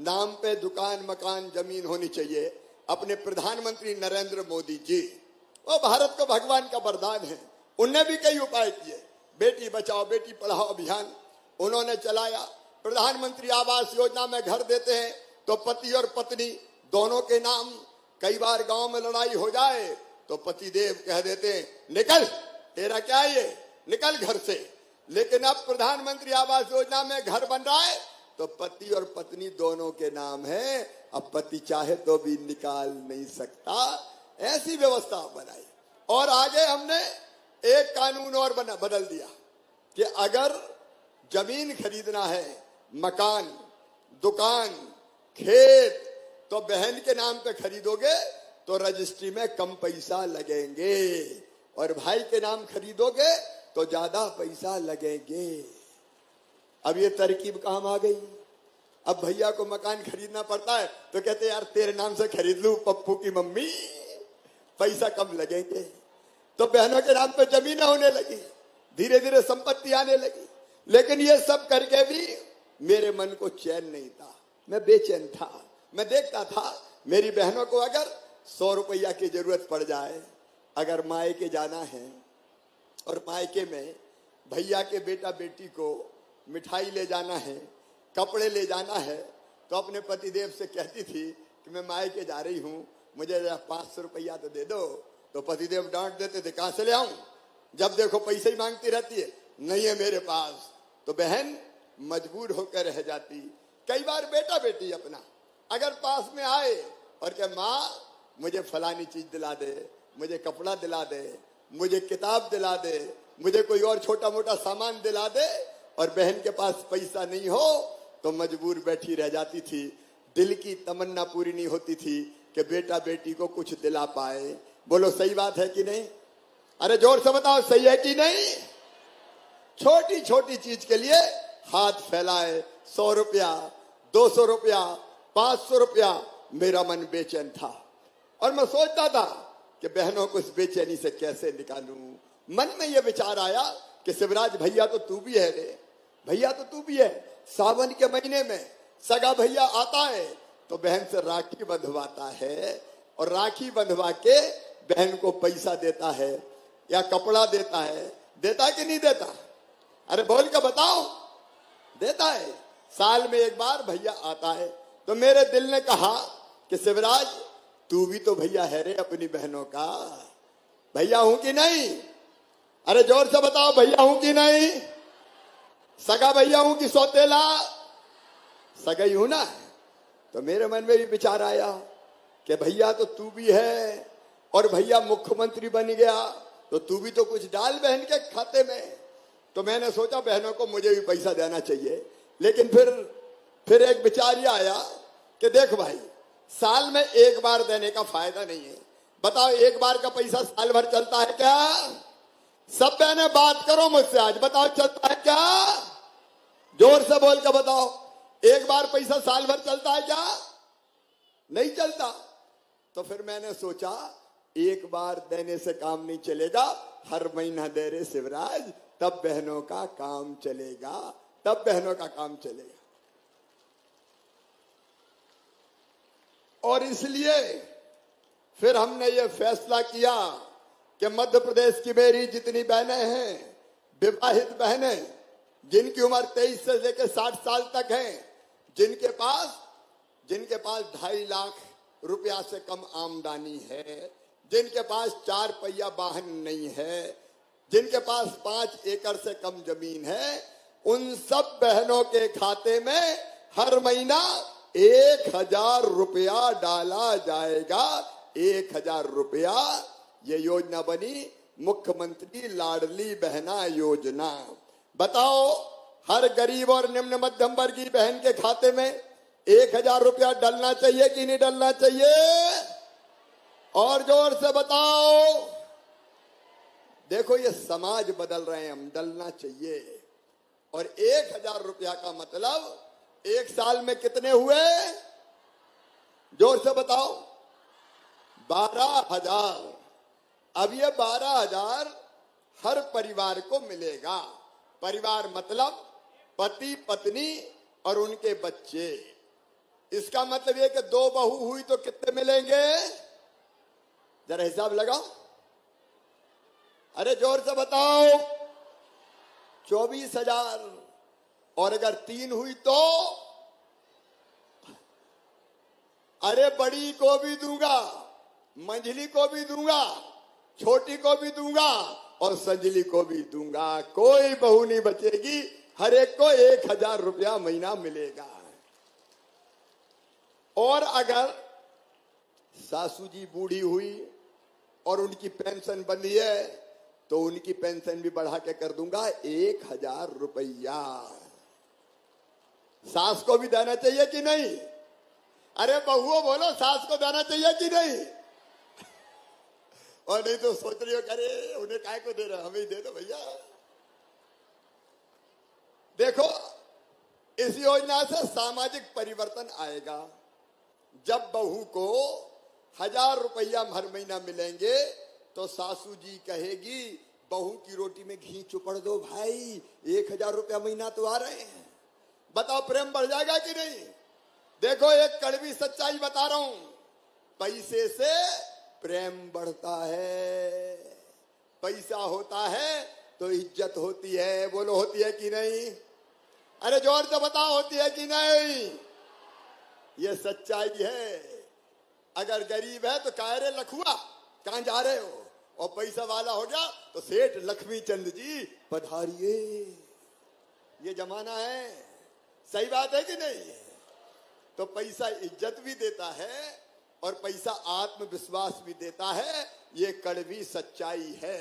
नाम पे दुकान, मकान, जमीन होनी चाहिए। अपने प्रधानमंत्री नरेंद्र मोदी जी, वो भारत को भगवान का वरदान है, उनने भी कई उपाय किए। बेटी बचाओ बेटी पढ़ाओ अभियान उन्होंने चलाया। प्रधानमंत्री आवास योजना में घर देते हैं तो पति और पत्नी दोनों के नाम। कई बार गांव में लड़ाई हो जाए तो पति देव कह देते हैं, निकल, तेरा क्या ये, निकल घर से। लेकिन अब प्रधानमंत्री आवास योजना में घर बन रहा है तो पति और पत्नी दोनों के नाम है। अब पति चाहे तो भी निकाल नहीं सकता। ऐसी व्यवस्था बनाई। और आगे हमने एक कानून और बदल दिया कि अगर जमीन खरीदना है, मकान, दुकान, खेत, तो बहन के नाम पे खरीदोगे तो रजिस्ट्री में कम पैसा लगेंगे, और भाई के नाम खरीदोगे तो ज्यादा पैसा लगेंगे। अब ये तरकीब काम आ गई। अब भैया को मकान खरीदना पड़ता है तो कहते यार तेरे नाम से खरीद लूं पप्पू की मम्मी, पैसा कम लगेंगे। तो बहनों के नाम पे जमीन होने लगी, धीरे धीरे संपत्ति आने लगी। लेकिन ये सब करके भी मेरे मन को चैन नहीं था, मैं बेचैन था। मैं देखता था मेरी बहनों को अगर 100 रुपया की जरूरत पड़ जाए, अगर मायके जाना है और मायके में भैया के बेटा बेटी को मिठाई ले जाना है, कपड़े ले जाना है, तो अपने पतिदेव से कहती थी कि मैं मायके जा रही हूं, मुझे 500 रुपया तो दे दो। तो पतिदेव डांट देते थे, कहां से ले आऊं, जब देखो पैसे ही मांगती रहती है, नहीं है मेरे पास। तो बहन मजबूर होकर रह जाती। कई बार बेटा बेटी अपना अगर पास में आए और कहे माँ मुझे फलानी चीज दिला दे, मुझे कपड़ा दिला दे, मुझे किताब दिला दे, मुझे कोई और छोटा मोटा सामान दिला दे, और बहन के पास पैसा नहीं हो तो मजबूर बैठी रह जाती थी। दिल की तमन्ना पूरी नहीं होती थी कि बेटा बेटी को कुछ दिला पाए। बोलो सही बात है कि नहीं? अरे जोर से बताओ, सही है कि नहीं? छोटी छोटी चीज के लिए हाथ फैलाए, 100 रुपया, 200 रुपया, 500 रुपया, मेरा मन बेचैन था और मैं सोचता था कि बहनों को इस बेचैनी से कैसे निकालूं। मन में यह विचार आया कि शिवराज भैया तो तू भी है रे, भैया तो तू भी है। सावन के महीने में सगा भैया आता है तो बहन से राखी बंधवाता है और राखी बंधवा के बहन को पैसा देता है या कपड़ा देता है। देता कि नहीं देता? अरे बोल के बताओ, देता है। साल में एक बार भैया आता है तो मेरे दिल ने कहा कि शिवराज तू भी तो भैया है रे अपनी बहनों का। भैया हूं कि नहीं? अरे जोर से बताओ, भैया हूं कि नहीं? सगा भैया हूं कि सौतेला? सगा ही हूं ना। तो मेरे मन में भी विचार आया कि भैया तो तू भी है और भैया मुख्यमंत्री बन गया तो तू भी तो कुछ डाल बहन के खाते में। तो मैंने सोचा बहनों को मुझे भी पैसा देना चाहिए। लेकिन फिर एक विचार ये आया कि देख भाई, साल में एक बार देने का फायदा नहीं है। बताओ एक बार का पैसा साल भर चलता है क्या? सब बहनें बात करो मुझसे आज, बताओ चलता है क्या? जोर से बोल के बताओ, एक बार पैसा साल भर चलता है क्या? नहीं चलता। तो फिर मैंने सोचा एक बार देने से काम नहीं चलेगा, हर महीना दे रे शिवराज, तब बहनों का काम चलेगा, तब बहनों का काम चलेगा। और इसलिए फिर हमने ये फैसला किया कि मध्य प्रदेश की मेरी जितनी बहनें हैं, विवाहित बहनें जिनकी उम्र 23 से लेकर 60 साल तक है, जिनके पास 2.5 लाख रुपया से कम आमदनी है, जिनके पास 4 पहिया वाहन नहीं है, जिनके पास 5 एकड़ से कम जमीन है, उन सब बहनों के खाते में हर महीना 1000 रुपया डाला जाएगा। 1000 रुपया। ये योजना बनी मुख्यमंत्री लाडली बहना योजना। बताओ हर गरीब और निम्न मध्यम वर्गीय बहन के खाते में 1000 रुपया डलना चाहिए कि नहीं डलना चाहिए? और जोर से बताओ। देखो ये समाज बदल रहे हैं हम, डलना चाहिए। और 1000 रुपया का मतलब एक साल में कितने हुए? जोर से बताओ। 12,000। अब ये 12,000 हर परिवार को मिलेगा। परिवार मतलब पति पत्नी और उनके बच्चे। इसका मतलब ये कि 2 बहू हुई तो कितने मिलेंगे? जरा हिसाब लगाओ। अरे जोर से बताओ। 24,000। और अगर 3 हुई तो? अरे बड़ी को भी दूंगा, मंझली को भी दूंगा, छोटी को भी दूंगा और संजली को भी दूंगा। कोई बहू नहीं बचेगी, हर एक को 1000 रुपया महीना मिलेगा। और अगर सासू जी बूढ़ी हुई और उनकी पेंशन बंधी है तो उनकी पेंशन भी बढ़ा के कर दूंगा 1000 रुपया। सास को भी देना चाहिए कि नहीं? अरे बहुओं बोलो, सास को देना चाहिए कि नहीं? और नहीं तो सोच रही हो करे उन्हें काय को दे रहा, हमें ही दे दो भैया। देखो इस योजना से सामाजिक परिवर्तन आएगा। जब बहू को 1000 रुपया हर महीना मिलेंगे तो सासू जी कहेगी बहू की रोटी में घी चुपड़ दो भाई, 1000 रुपया महीना तो आ रहे हैं। बताओ प्रेम बढ़ जाएगा कि नहीं? देखो एक कड़वी सच्चाई बता रहा हूं, पैसे से प्रेम बढ़ता है। पैसा होता है तो इज्जत होती है। बोलो होती है कि नहीं? अरे जोर से बताओ होती है कि नहीं? ये सच्चाई है। अगर गरीब है तो कह रहे लखुआ कहां जा रहे हो, और पैसा वाला हो गया तो सेठ लक्ष्मी चंद जी पधारिए। ये जमाना है। सही बात है कि नहीं? तो पैसा इज्जत भी देता है और पैसा आत्मविश्वास भी देता है। ये कड़वी सच्चाई है,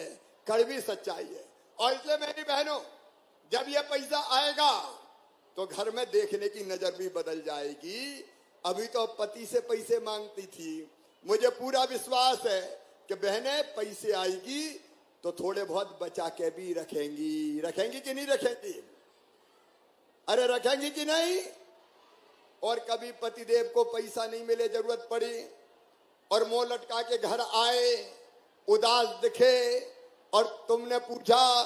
कड़वी सच्चाई है। और इसलिए मेरी बहनों, जब ये पैसा आएगा तो घर में देखने की नजर भी बदल जाएगी। अभी तो पति से पैसे मांगती थी। मुझे पूरा विश्वास है कि बहनें पैसे आएगी तो थोड़े बहुत बचा के भी रखेंगी। रखेंगी कि नहीं रखेंगी? अरे रखेंगी कि नहीं? और कभी पतिदेव को पैसा नहीं मिले, जरूरत पड़ी और मुंह लटका के घर आए, उदास दिखे और तुमने पूछा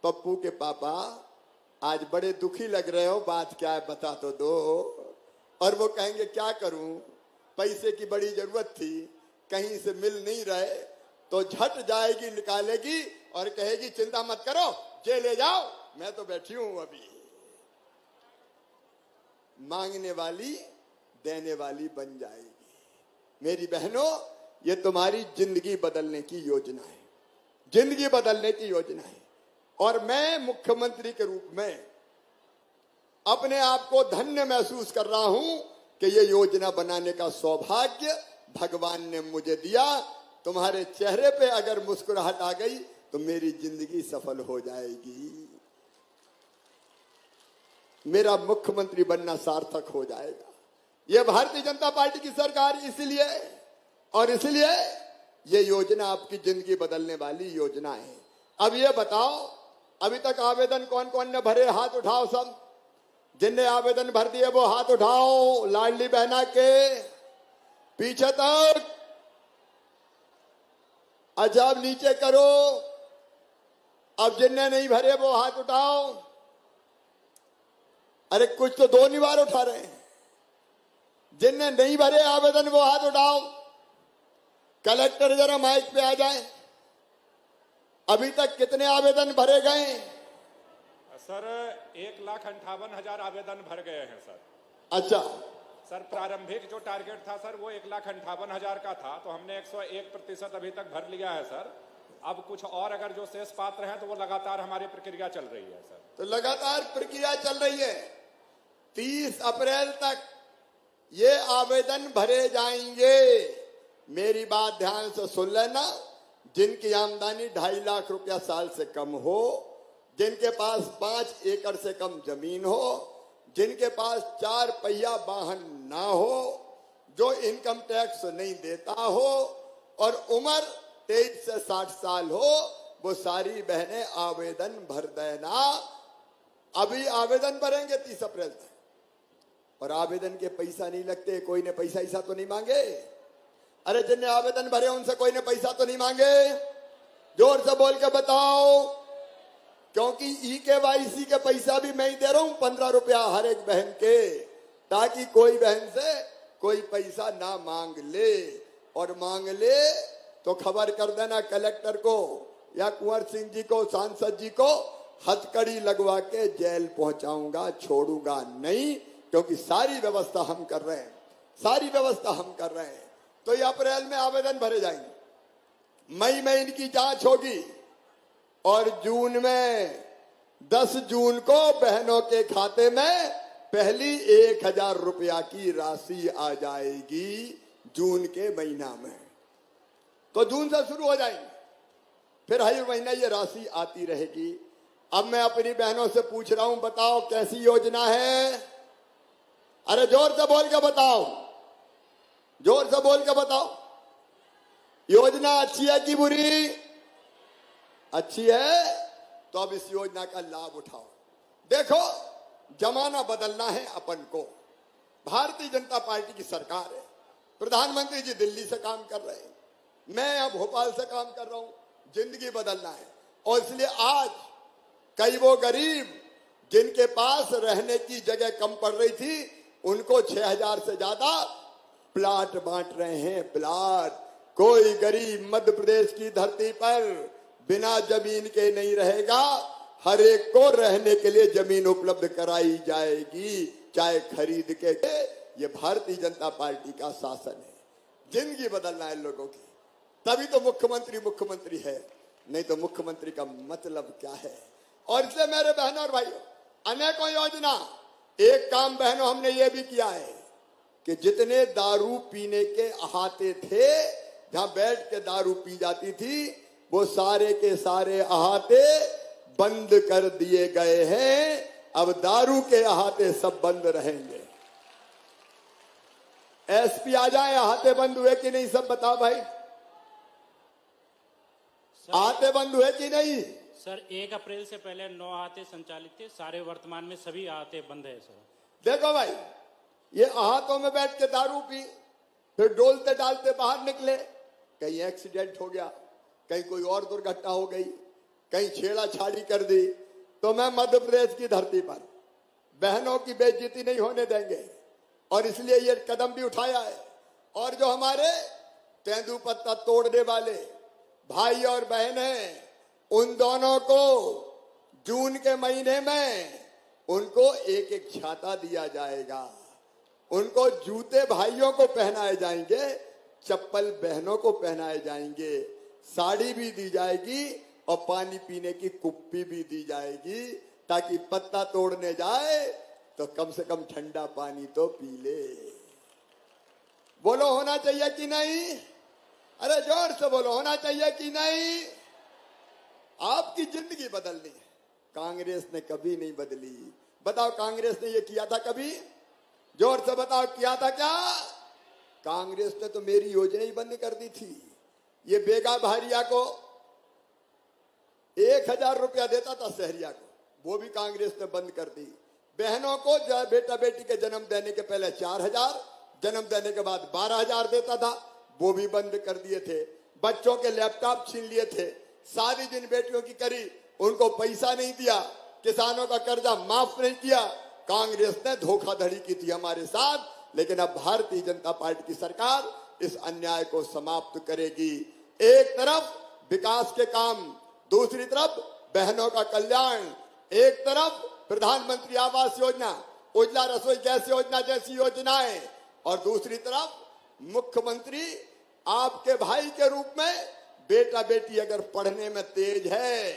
पप्पू के पापा आज बड़े दुखी लग रहे हो, बात क्या है बता तो दो। और वो कहेंगे क्या करूं, पैसे की बड़ी जरूरत थी, कहीं से मिल नहीं रहे, तो झट जाएगी निकालेगी और कहेगी चिंता मत करो, जे ले जाओ, मैं तो बैठी हूं अभी। मांगने वाली देने वाली बन जाएगी। मेरी बहनों, ये तुम्हारी जिंदगी बदलने की योजना है, जिंदगी बदलने की योजना है। और मैं मुख्यमंत्री के रूप में अपने आप को धन्य महसूस कर रहा हूं कि ये योजना बनाने का सौभाग्य भगवान ने मुझे दिया। तुम्हारे चेहरे पे अगर मुस्कुराहट आ गई तो मेरी जिंदगी सफल हो जाएगी, मेरा मुख्यमंत्री बनना सार्थक हो जाएगा। ये भारतीय जनता पार्टी की सरकार इसलिए और इसलिए ये योजना आपकी जिंदगी बदलने वाली योजना है। अब ये बताओ, अभी तक आवेदन कौन कौन ने भरे? हाथ उठाओ सब। जिनने आवेदन भर दिए वो हाथ उठाओ, लाडली बहना के पीछे तक। अच्छा अब नीचे करो। अब जिनने नहीं भरे वो हाथ उठाओ। अरे कुछ तो दो नहीं बार उठा रहे हैं। जिनने नहीं भरे आवेदन वो हाथ उठाओ। कलेक्टर जरा माइक पे आ जाए। अभी तक कितने आवेदन भरे गए? सर 1,58,000 आवेदन भर गए हैं सर। अच्छा सर प्रारंभिक जो टारगेट था सर वो 1,58,000 का था, तो हमने 101% अभी तक भर लिया है सर। अब कुछ और अगर जो शेष पात्र हैं तो वो लगातार हमारी प्रक्रिया चल रही है सर। तो लगातार प्रक्रिया चल रही है। 30 अप्रैल तक ये आवेदन भरे जाएंगे। मेरी बात ध्यान से सुन लेना। जिनकी आमदनी 2.5 लाख रुपया साल से कम हो, जिनके पास 5 एकड़ से कम जमीन हो, जिनके पास 4 पहिया वाहन ना हो, जो इनकम टैक्स नहीं देता हो और उम्र 23 से 60 साल हो, वो सारी बहनें आवेदन भर देना। अभी आवेदन भरेंगे 30 अप्रैल तक। और आवेदन के पैसा नहीं लगते। कोई ने पैसा ऐसा तो नहीं मांगे? अरे जिनने आवेदन भरे उनसे कोई ने पैसा तो नहीं मांगे? जोर से बोल के बताओ। क्योंकि EKYC के पैसा भी मैं ही दे रहा हूं, 15 रुपया हर एक बहन के, ताकि कोई बहन से कोई पैसा ना मांग ले। और मांग ले तो खबर कर देना कलेक्टर को या कुंवर सिंह जी को, सांसद जी को, हथकड़ी लगवा के जेल पहुंचाऊंगा, छोड़ूंगा नहीं। क्योंकि सारी व्यवस्था हम कर रहे हैं, सारी व्यवस्था हम कर रहे हैं। तो ये अप्रैल में आवेदन भरे जाएंगे, मई में इनकी जांच होगी और जून में 10 जून को बहनों के खाते में पहली 1,000 रुपया की राशि आ जाएगी जून के महीना में। तो जून से शुरू हो जाएंगे, फिर हर महीना ये राशि आती रहेगी। अब मैं अपनी बहनों से पूछ रहा हूं, बताओ कैसी योजना है? अरे जोर से बोल के बताओ, जोर से बोल के बताओ। योजना अच्छी है कि बुरी? अच्छी है। तो अब इस योजना का लाभ उठाओ। देखो जमाना बदलना है अपन को। भारतीय जनता पार्टी की सरकार है, प्रधानमंत्री जी दिल्ली से काम कर रहे हैं, मैं अब भोपाल से काम कर रहा हूं। जिंदगी बदलना है और इसलिए आज कई वो गरीब जिनके पास रहने की जगह कम पड़ रही थी उनको 6,000 से ज्यादा प्लाट बांट रहे हैं। प्लाट, कोई गरीब मध्य प्रदेश की धरती पर बिना जमीन के नहीं रहेगा। हर एक को रहने के लिए जमीन उपलब्ध कराई जाएगी, चाहे खरीद के। ये भारतीय जनता पार्टी का शासन है। जिंदगी बदलना है लोगों की, तभी तो मुख्यमंत्री है, नहीं तो मुख्यमंत्री का मतलब क्या है। और इसलिए मेरे बहनों और भाइयों, अनेकों योजना, एक काम बहनों हमने ये भी किया है कि जितने दारू पीने के अहाते थे, जहां बैठ के दारू पी जाती थी, वो सारे के सारे अहाते बंद कर दिए गए हैं। अब दारू के अहाते सब बंद रहेंगे। एसपी आ जाए, अहाते बंद हुए कि नहीं सब बताओ भाई। अहाते बंद हुए कि नहीं? सर 1 अप्रैल से पहले 9 अहाते संचालित थे, सारे वर्तमान में सभी अहाते बंद है सर। देखो भाई, ये अहातों में बैठ के दारू पी, फिर डोलते डालते बाहर निकले, कहीं एक्सीडेंट हो गया, कहीं कोई और दुर्घटना हो गई, कहीं छेड़ाछाड़ी कर दी, तो मैं मध्य प्रदेश की धरती पर बहनों की बेइज्जती नहीं होने देंगे। और इसलिए ये कदम भी उठाया है। और जो हमारे तेंदुपत्ता तोड़ने वाले भाई और बहन हैं, उन दोनों को जून के महीने में उनको एक एक छाता दिया जाएगा। उनको जूते भाइयों को पहनाए जाएंगे, चप्पल बहनों को पहनाए जाएंगे, साड़ी भी दी जाएगी और पानी पीने की कुप्पी भी दी जाएगी, ताकि पत्ता तोड़ने जाए तो कम से कम ठंडा पानी तो पी ले। बोलो होना चाहिए कि नहीं? अरे जोर से बोलो, होना चाहिए कि नहीं? आपकी जिंदगी बदलनी है, कांग्रेस ने कभी नहीं बदली। बताओ कांग्रेस ने ये किया था कभी? जोर से बताओ, किया था क्या? कांग्रेस ने तो मेरी योजना ही बंद कर दी थी। ये बेगा भारिया को 1,000 रुपया देता था शहरिया को, वो भी कांग्रेस ने बंद कर दी। बहनों को बेटा बेटी के जन्म देने के पहले 4,000, जन्म देने के बाद 12,000 देता था, वो भी बंद कर दिए थे। बच्चों के लैपटॉप छीन लिए थे। शादी जिन बेटियों की करी उनको पैसा नहीं दिया, किसानों का कर्जा माफ नहीं किया। कांग्रेस ने धोखाधड़ी की थी हमारे साथ। लेकिन अब भारतीय जनता पार्टी की सरकार इस अन्याय को समाप्त करेगी। एक तरफ विकास के काम, दूसरी तरफ बहनों का कल्याण, एक तरफ प्रधानमंत्री आवास योजना, उज्ज्वला रसोई गैस योजना जैसी योजनाएं, और दूसरी तरफ मुख्यमंत्री आपके भाई के रूप में बेटा बेटी अगर पढ़ने में तेज है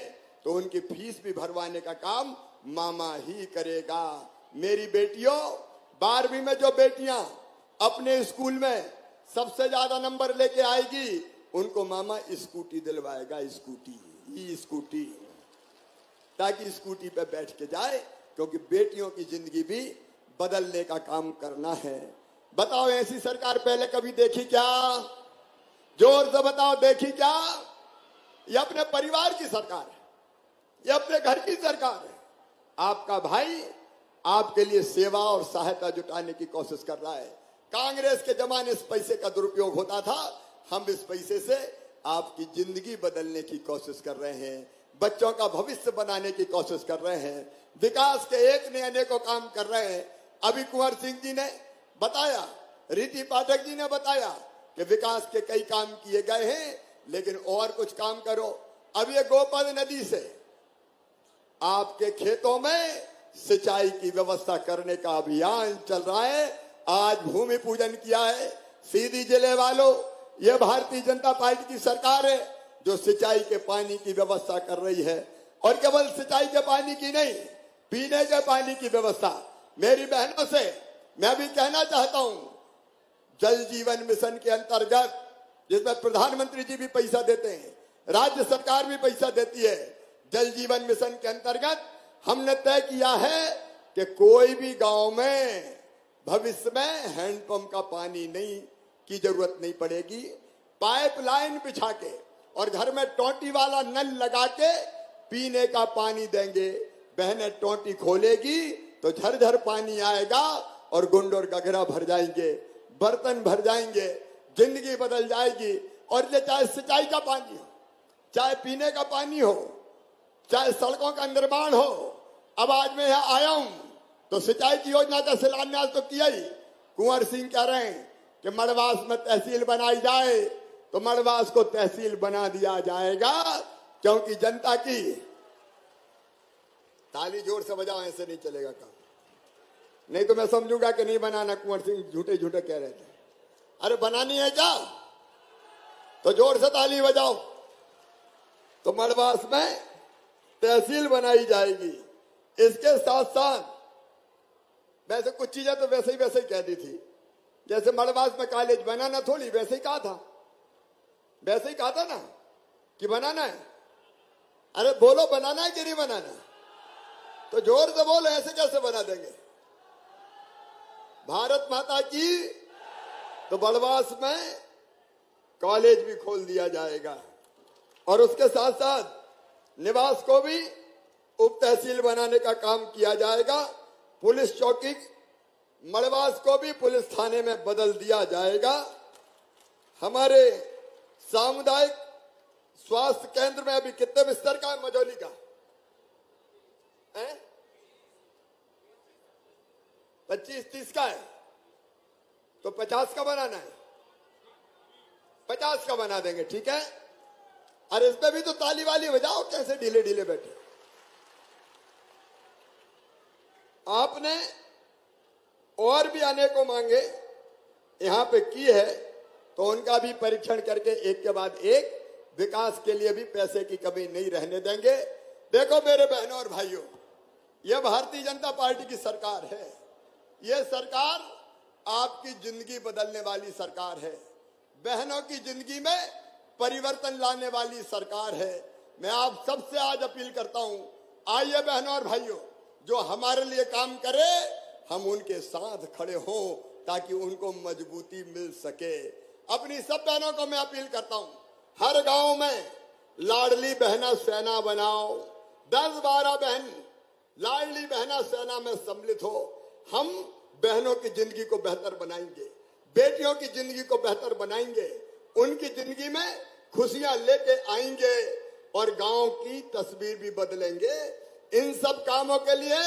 तो उनकी फीस भी भरवाने का काम मामा ही करेगा। मेरी बेटियों, 12वीं में जो बेटियां अपने स्कूल में सबसे ज्यादा नंबर लेके आएगी उनको मामा स्कूटी दिलवाएगा, स्कूटी, ताकि स्कूटी पे बैठ के जाए, क्योंकि बेटियों की जिंदगी भी बदलने का काम करना है। बताओ ऐसी सरकार पहले कभी देखी क्या? जोर से बताओ, देखी क्या? ये अपने परिवार की सरकार है, ये अपने घर की सरकार है। आपका भाई आपके लिए सेवा और सहायता जुटाने की कोशिश कर रहा है। कांग्रेस के जमाने इस पैसे का दुरुपयोग होता था, हम इस पैसे से आपकी जिंदगी बदलने की कोशिश कर रहे हैं, बच्चों का भविष्य बनाने की कोशिश कर रहे हैं, विकास के एक ने अनेकों काम कर रहे हैं। अभी कुंवर सिंह जी ने बताया, रीति पाठक जी ने बताया कि विकास के कई काम किए गए हैं, लेकिन और कुछ काम करो। अब ये गोपद नदी से आपके खेतों में सिंचाई की व्यवस्था करने का अभियान चल रहा है। आज भूमि पूजन किया है। सीधी जिले वालों, यह भारतीय जनता पार्टी की सरकार है जो सिंचाई के पानी की व्यवस्था कर रही है। और केवल सिंचाई के पानी की नहीं, पीने के पानी की व्यवस्था। मेरी बहनों से मैं भी कहना चाहता हूं, जल जीवन मिशन के अंतर्गत, जिसमें प्रधानमंत्री जी भी पैसा देते हैं, राज्य सरकार भी पैसा देती है, जल जीवन मिशन के अंतर्गत हमने तय किया है कि कोई भी गांव में भविष्य में हैंडपंप का पानी नहीं की जरूरत नहीं पड़ेगी। पाइपलाइन बिछा के और घर में टोंटी वाला नल लगा के पीने का पानी देंगे। बहनें टोंटी खोलेगी तो झरझर पानी आएगा और गुंड और गगरा भर जाएंगे, बर्तन भर जाएंगे, जिंदगी बदल जाएगी। और ये चाहे सिंचाई का पानी हो, चाहे पीने का पानी हो, चाहे सड़कों का निर्माण हो, अब आज मैं यहाँ आया हूं तो सिंचाई की योजना का शिलान्यास तो किया ही। कुंवर सिंह कह रहे हैं कि मड़वास में तहसील बनाई जाए, तो मड़वास को तहसील बना दिया जाएगा, क्योंकि जनता की। ताली जोर से बजाओ, ऐसे नहीं चलेगा काम, नहीं तो मैं समझूंगा कि नहीं बनाना। कुंवर सिंह झूठे झूठे कह रहे थे। अरे बनानी है क्या, तो जोर से ताली बजाओ। तो मड़वास में तहसील बनाई जाएगी। इसके साथ साथ वैसे कुछ चीजें तो वैसे ही कह दी थी, जैसे मड़वास में कॉलेज बनाना थोड़ी, वैसे ही कहा था ना कि बनाना है। अरे बोलो बनाना है कि नहीं बनाना, तो जोर से बोलो, ऐसे कैसे बना देंगे। भारत माता की। तो मड़वास में कॉलेज भी खोल दिया जाएगा और उसके साथ साथ निवास को भी उप तहसील बनाने का काम किया जाएगा। पुलिस चौकी मड़वास को भी पुलिस थाने में बदल दिया जाएगा। हमारे सामुदायिक स्वास्थ्य केंद्र में अभी कितने बिस्तर का है मझौली का है? 25-30 का है, तो 50 का बनाना है। 50 का बना देंगे, ठीक है। अरे इसमें भी तो ताली वाली बजाओ, कैसे ढीले ढीले बैठे। आपने और भी अनेकों मांगे यहां पे की है, तो उनका भी परीक्षण करके एक के बाद एक विकास के लिए भी पैसे की कमी नहीं रहने देंगे। देखो मेरे बहनों और भाइयों, यह भारतीय जनता पार्टी की सरकार है। यह सरकार आपकी जिंदगी बदलने वाली सरकार है, बहनों की जिंदगी में परिवर्तन लाने वाली सरकार है। मैं आप सबसे आज अपील करता हूं, आइए बहनों और भाइयों, जो हमारे लिए काम करे हम उनके साथ खड़े हों ताकि उनको मजबूती मिल सके। अपनी सब बहनों को मैं अपील करता हूं, हर गांव में लाडली बहना सेना बनाओ। 10-12 बहन लाडली बहना सेना में सम्मिलित हो। हम बहनों की जिंदगी को बेहतर बनाएंगे, बेटियों की जिंदगी को बेहतर बनाएंगे, उनकी जिंदगी में खुशियां लेके आएंगे और गांव की तस्वीर भी बदलेंगे। इन सब कामों के लिए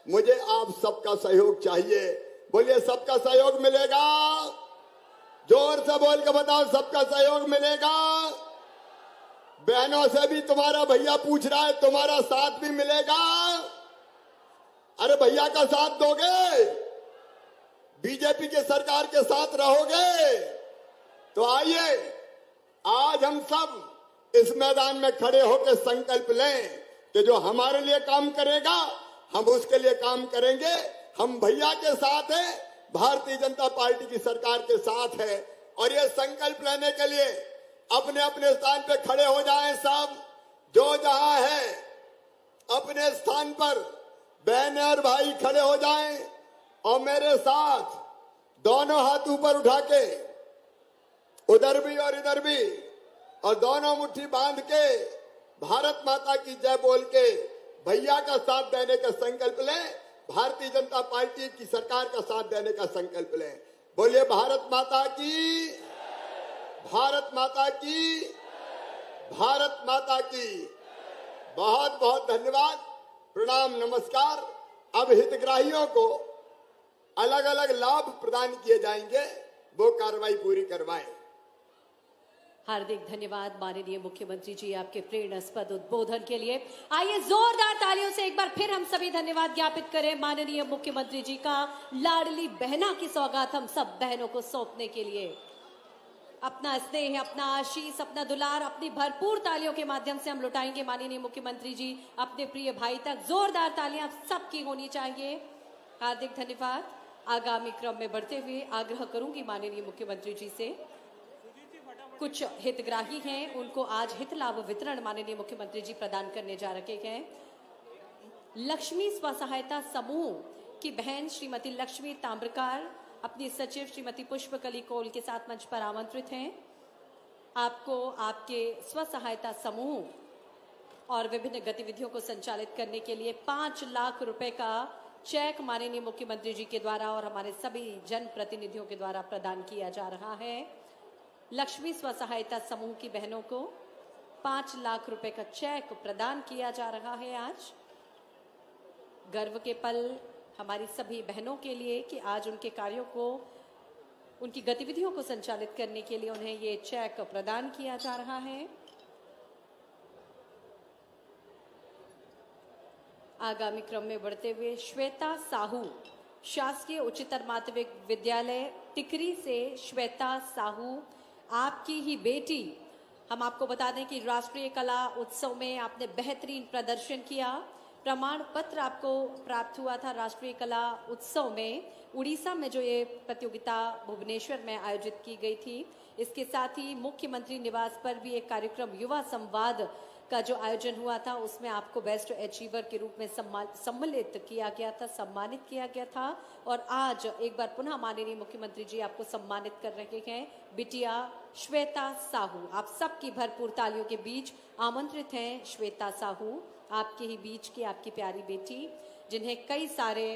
मुझे आप सबका सहयोग चाहिए। बोलिए सबका सहयोग मिलेगा? जोर से बोल के बताओ, सबका सहयोग मिलेगा? बहनों से भी तुम्हारा भैया पूछ रहा है, तुम्हारा साथ भी मिलेगा? अरे भैया का साथ दोगे? बीजेपी के सरकार के साथ रहोगे? तो आइए आज हम सब इस मैदान में खड़े होकर संकल्प लें कि जो हमारे लिए काम करेगा हम उसके लिए काम करेंगे। हम भैया के साथ हैं, भारतीय जनता पार्टी की सरकार के साथ है। और ये संकल्प लेने के लिए अपने अपने स्थान पे खड़े हो जाएं। सब जो जहां है अपने स्थान पर बहनें और भाई खड़े हो जाएं और मेरे साथ दोनों हाथ ऊपर उठा के, उधर भी और इधर भी, और दोनों मुट्ठी बांध के भारत माता की जय बोल के भैया का साथ देने का संकल्प लें, भारतीय जनता पार्टी की सरकार का साथ देने का संकल्प लें। बोलिए भारत माता की, भारत माता की, भारत माता की। बहुत बहुत धन्यवाद, प्रणाम, नमस्कार। अब हितग्राहियों को अलग अलग लाभ प्रदान किए जाएंगे, वो कार्रवाई पूरी करवाएं। हार्दिक धन्यवाद माननीय मुख्यमंत्री जी आपके प्रेरणास्पद उद्बोधन के लिए। आइए जोरदार तालियों से एक बार फिर हम सभी धन्यवाद ज्ञापित करें माननीय मुख्यमंत्री जी का। लाडली बहना की सौगात हम सब बहनों को सौंपने के लिए अपना स्नेह, अपना आशीष, अपना दुलार अपनी भरपूर तालियों के माध्यम से हम लुटाएंगे माननीय मुख्यमंत्री जी अपने प्रिय भाई तक। जोरदार तालियां सबकी होनी चाहिए। हार्दिक धन्यवाद। आगामी क्रम में बढ़ते हुए आग्रह करूंगी माननीय मुख्यमंत्री जी से, कुछ हितग्राही हैं उनको आज हित लाभ वितरण माननीय मुख्यमंत्री जी प्रदान करने जा रहे हैं। लक्ष्मी स्व सहायता समूह की बहन श्रीमती लक्ष्मी ताम्रकार अपनी सचिव श्रीमती पुष्पकली कोल के साथ मंच पर आमंत्रित हैं। आपको आपके स्व सहायता समूह और विभिन्न गतिविधियों को संचालित करने के लिए 5 लाख रुपए का चेक माननीय मुख्यमंत्री जी के द्वारा और हमारे सभी जनप्रतिनिधियों के द्वारा प्रदान किया जा रहा है। लक्ष्मी स्व सहायता समूह की बहनों को 5 लाख रुपए का चेक प्रदान किया जा रहा है आज। गर्व के पल हमारी सभी बहनों के लिए कि आज उनके कार्यों को, उनकी गतिविधियों को संचालित करने के लिए उन्हें ये चेक प्रदान किया जा रहा है। आगामी क्रम में बढ़ते हुए श्वेता साहू, शासकीय उच्चतर माध्यमिक विद्यालय टिकरी से श्वेता साहू, आपकी ही बेटी, हम आपको बता दें कि राष्ट्रीय कला उत्सव में आपने बेहतरीन प्रदर्शन किया। प्रमाण पत्र आपको प्राप्त हुआ था राष्ट्रीय कला उत्सव में, उड़ीसा में जो ये प्रतियोगिता भुवनेश्वर में आयोजित की गई थी। इसके साथ ही मुख्यमंत्री निवास पर भी एक कार्यक्रम युवा संवाद का जो आयोजन हुआ था, उसमें आपको बेस्ट अचीवर के रूप में सम्मानित किया गया था। और आज एक बार पुनः माननीय मुख्यमंत्री जी आपको सम्मानित कर रहे हैं। बिटिया श्वेता साहू, आप सबकी भरपूर तालियों के बीच आमंत्रित हैं श्वेता साहू, आपके ही बीच की आपकी प्यारी बेटी, जिन्हें कई सारे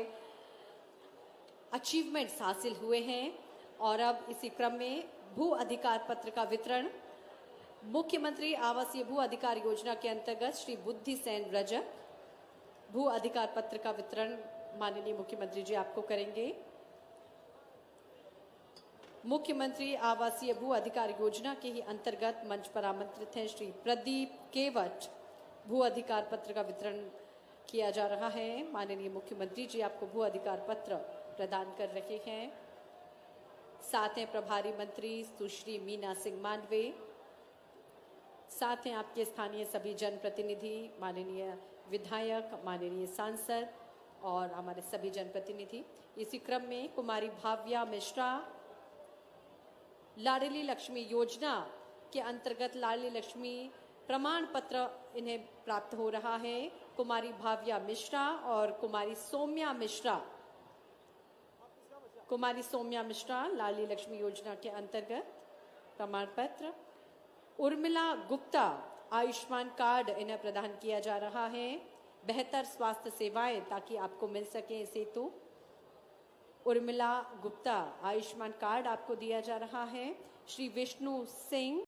अचीवमेंट्स हासिल हुए हैं। और अब इसी क्रम में भू अधिकार पत्र का वितरण मुख्यमंत्री आवासीय भू अधिकार योजना के अंतर्गत श्री बुद्धि सेन रजक, भू अधिकार पत्र का वितरण माननीय मुख्यमंत्री जी आपको करेंगे। मुख्यमंत्री आवासीय भू अधिकार योजना के ही अंतर्गत मंच पर आमंत्रित हैं श्री प्रदीप केवट, भू अधिकार पत्र का वितरण किया जा रहा है। माननीय मुख्यमंत्री जी आपको भू अधिकार पत्र प्रदान कर रहे हैं। साथ हैं प्रभारी मंत्री सुश्री मीना सिंह मांडवे, साथ हैं आपके स्थानीय सभी जनप्रतिनिधि, माननीय विधायक, माननीय सांसद और हमारे सभी जनप्रतिनिधि। इसी क्रम में कुमारी भाव्या मिश्रा, लाडली लक्ष्मी योजना के अंतर्गत लाडली लक्ष्मी प्रमाण पत्र इन्हें प्राप्त हो रहा है। कुमारी भाव्या मिश्रा और कुमारी सौम्या मिश्रा लाडली लक्ष्मी योजना के अंतर्गत प्रमाण पत्र। उर्मिला गुप्ता, आयुष्मान कार्ड इन्हें प्रदान किया जा रहा है। बेहतर स्वास्थ्य सेवाएं ताकि आपको मिल सके इस हेतु उर्मिला गुप्ता आयुष्मान कार्ड आपको दिया जा रहा है। श्री विष्णु सिंह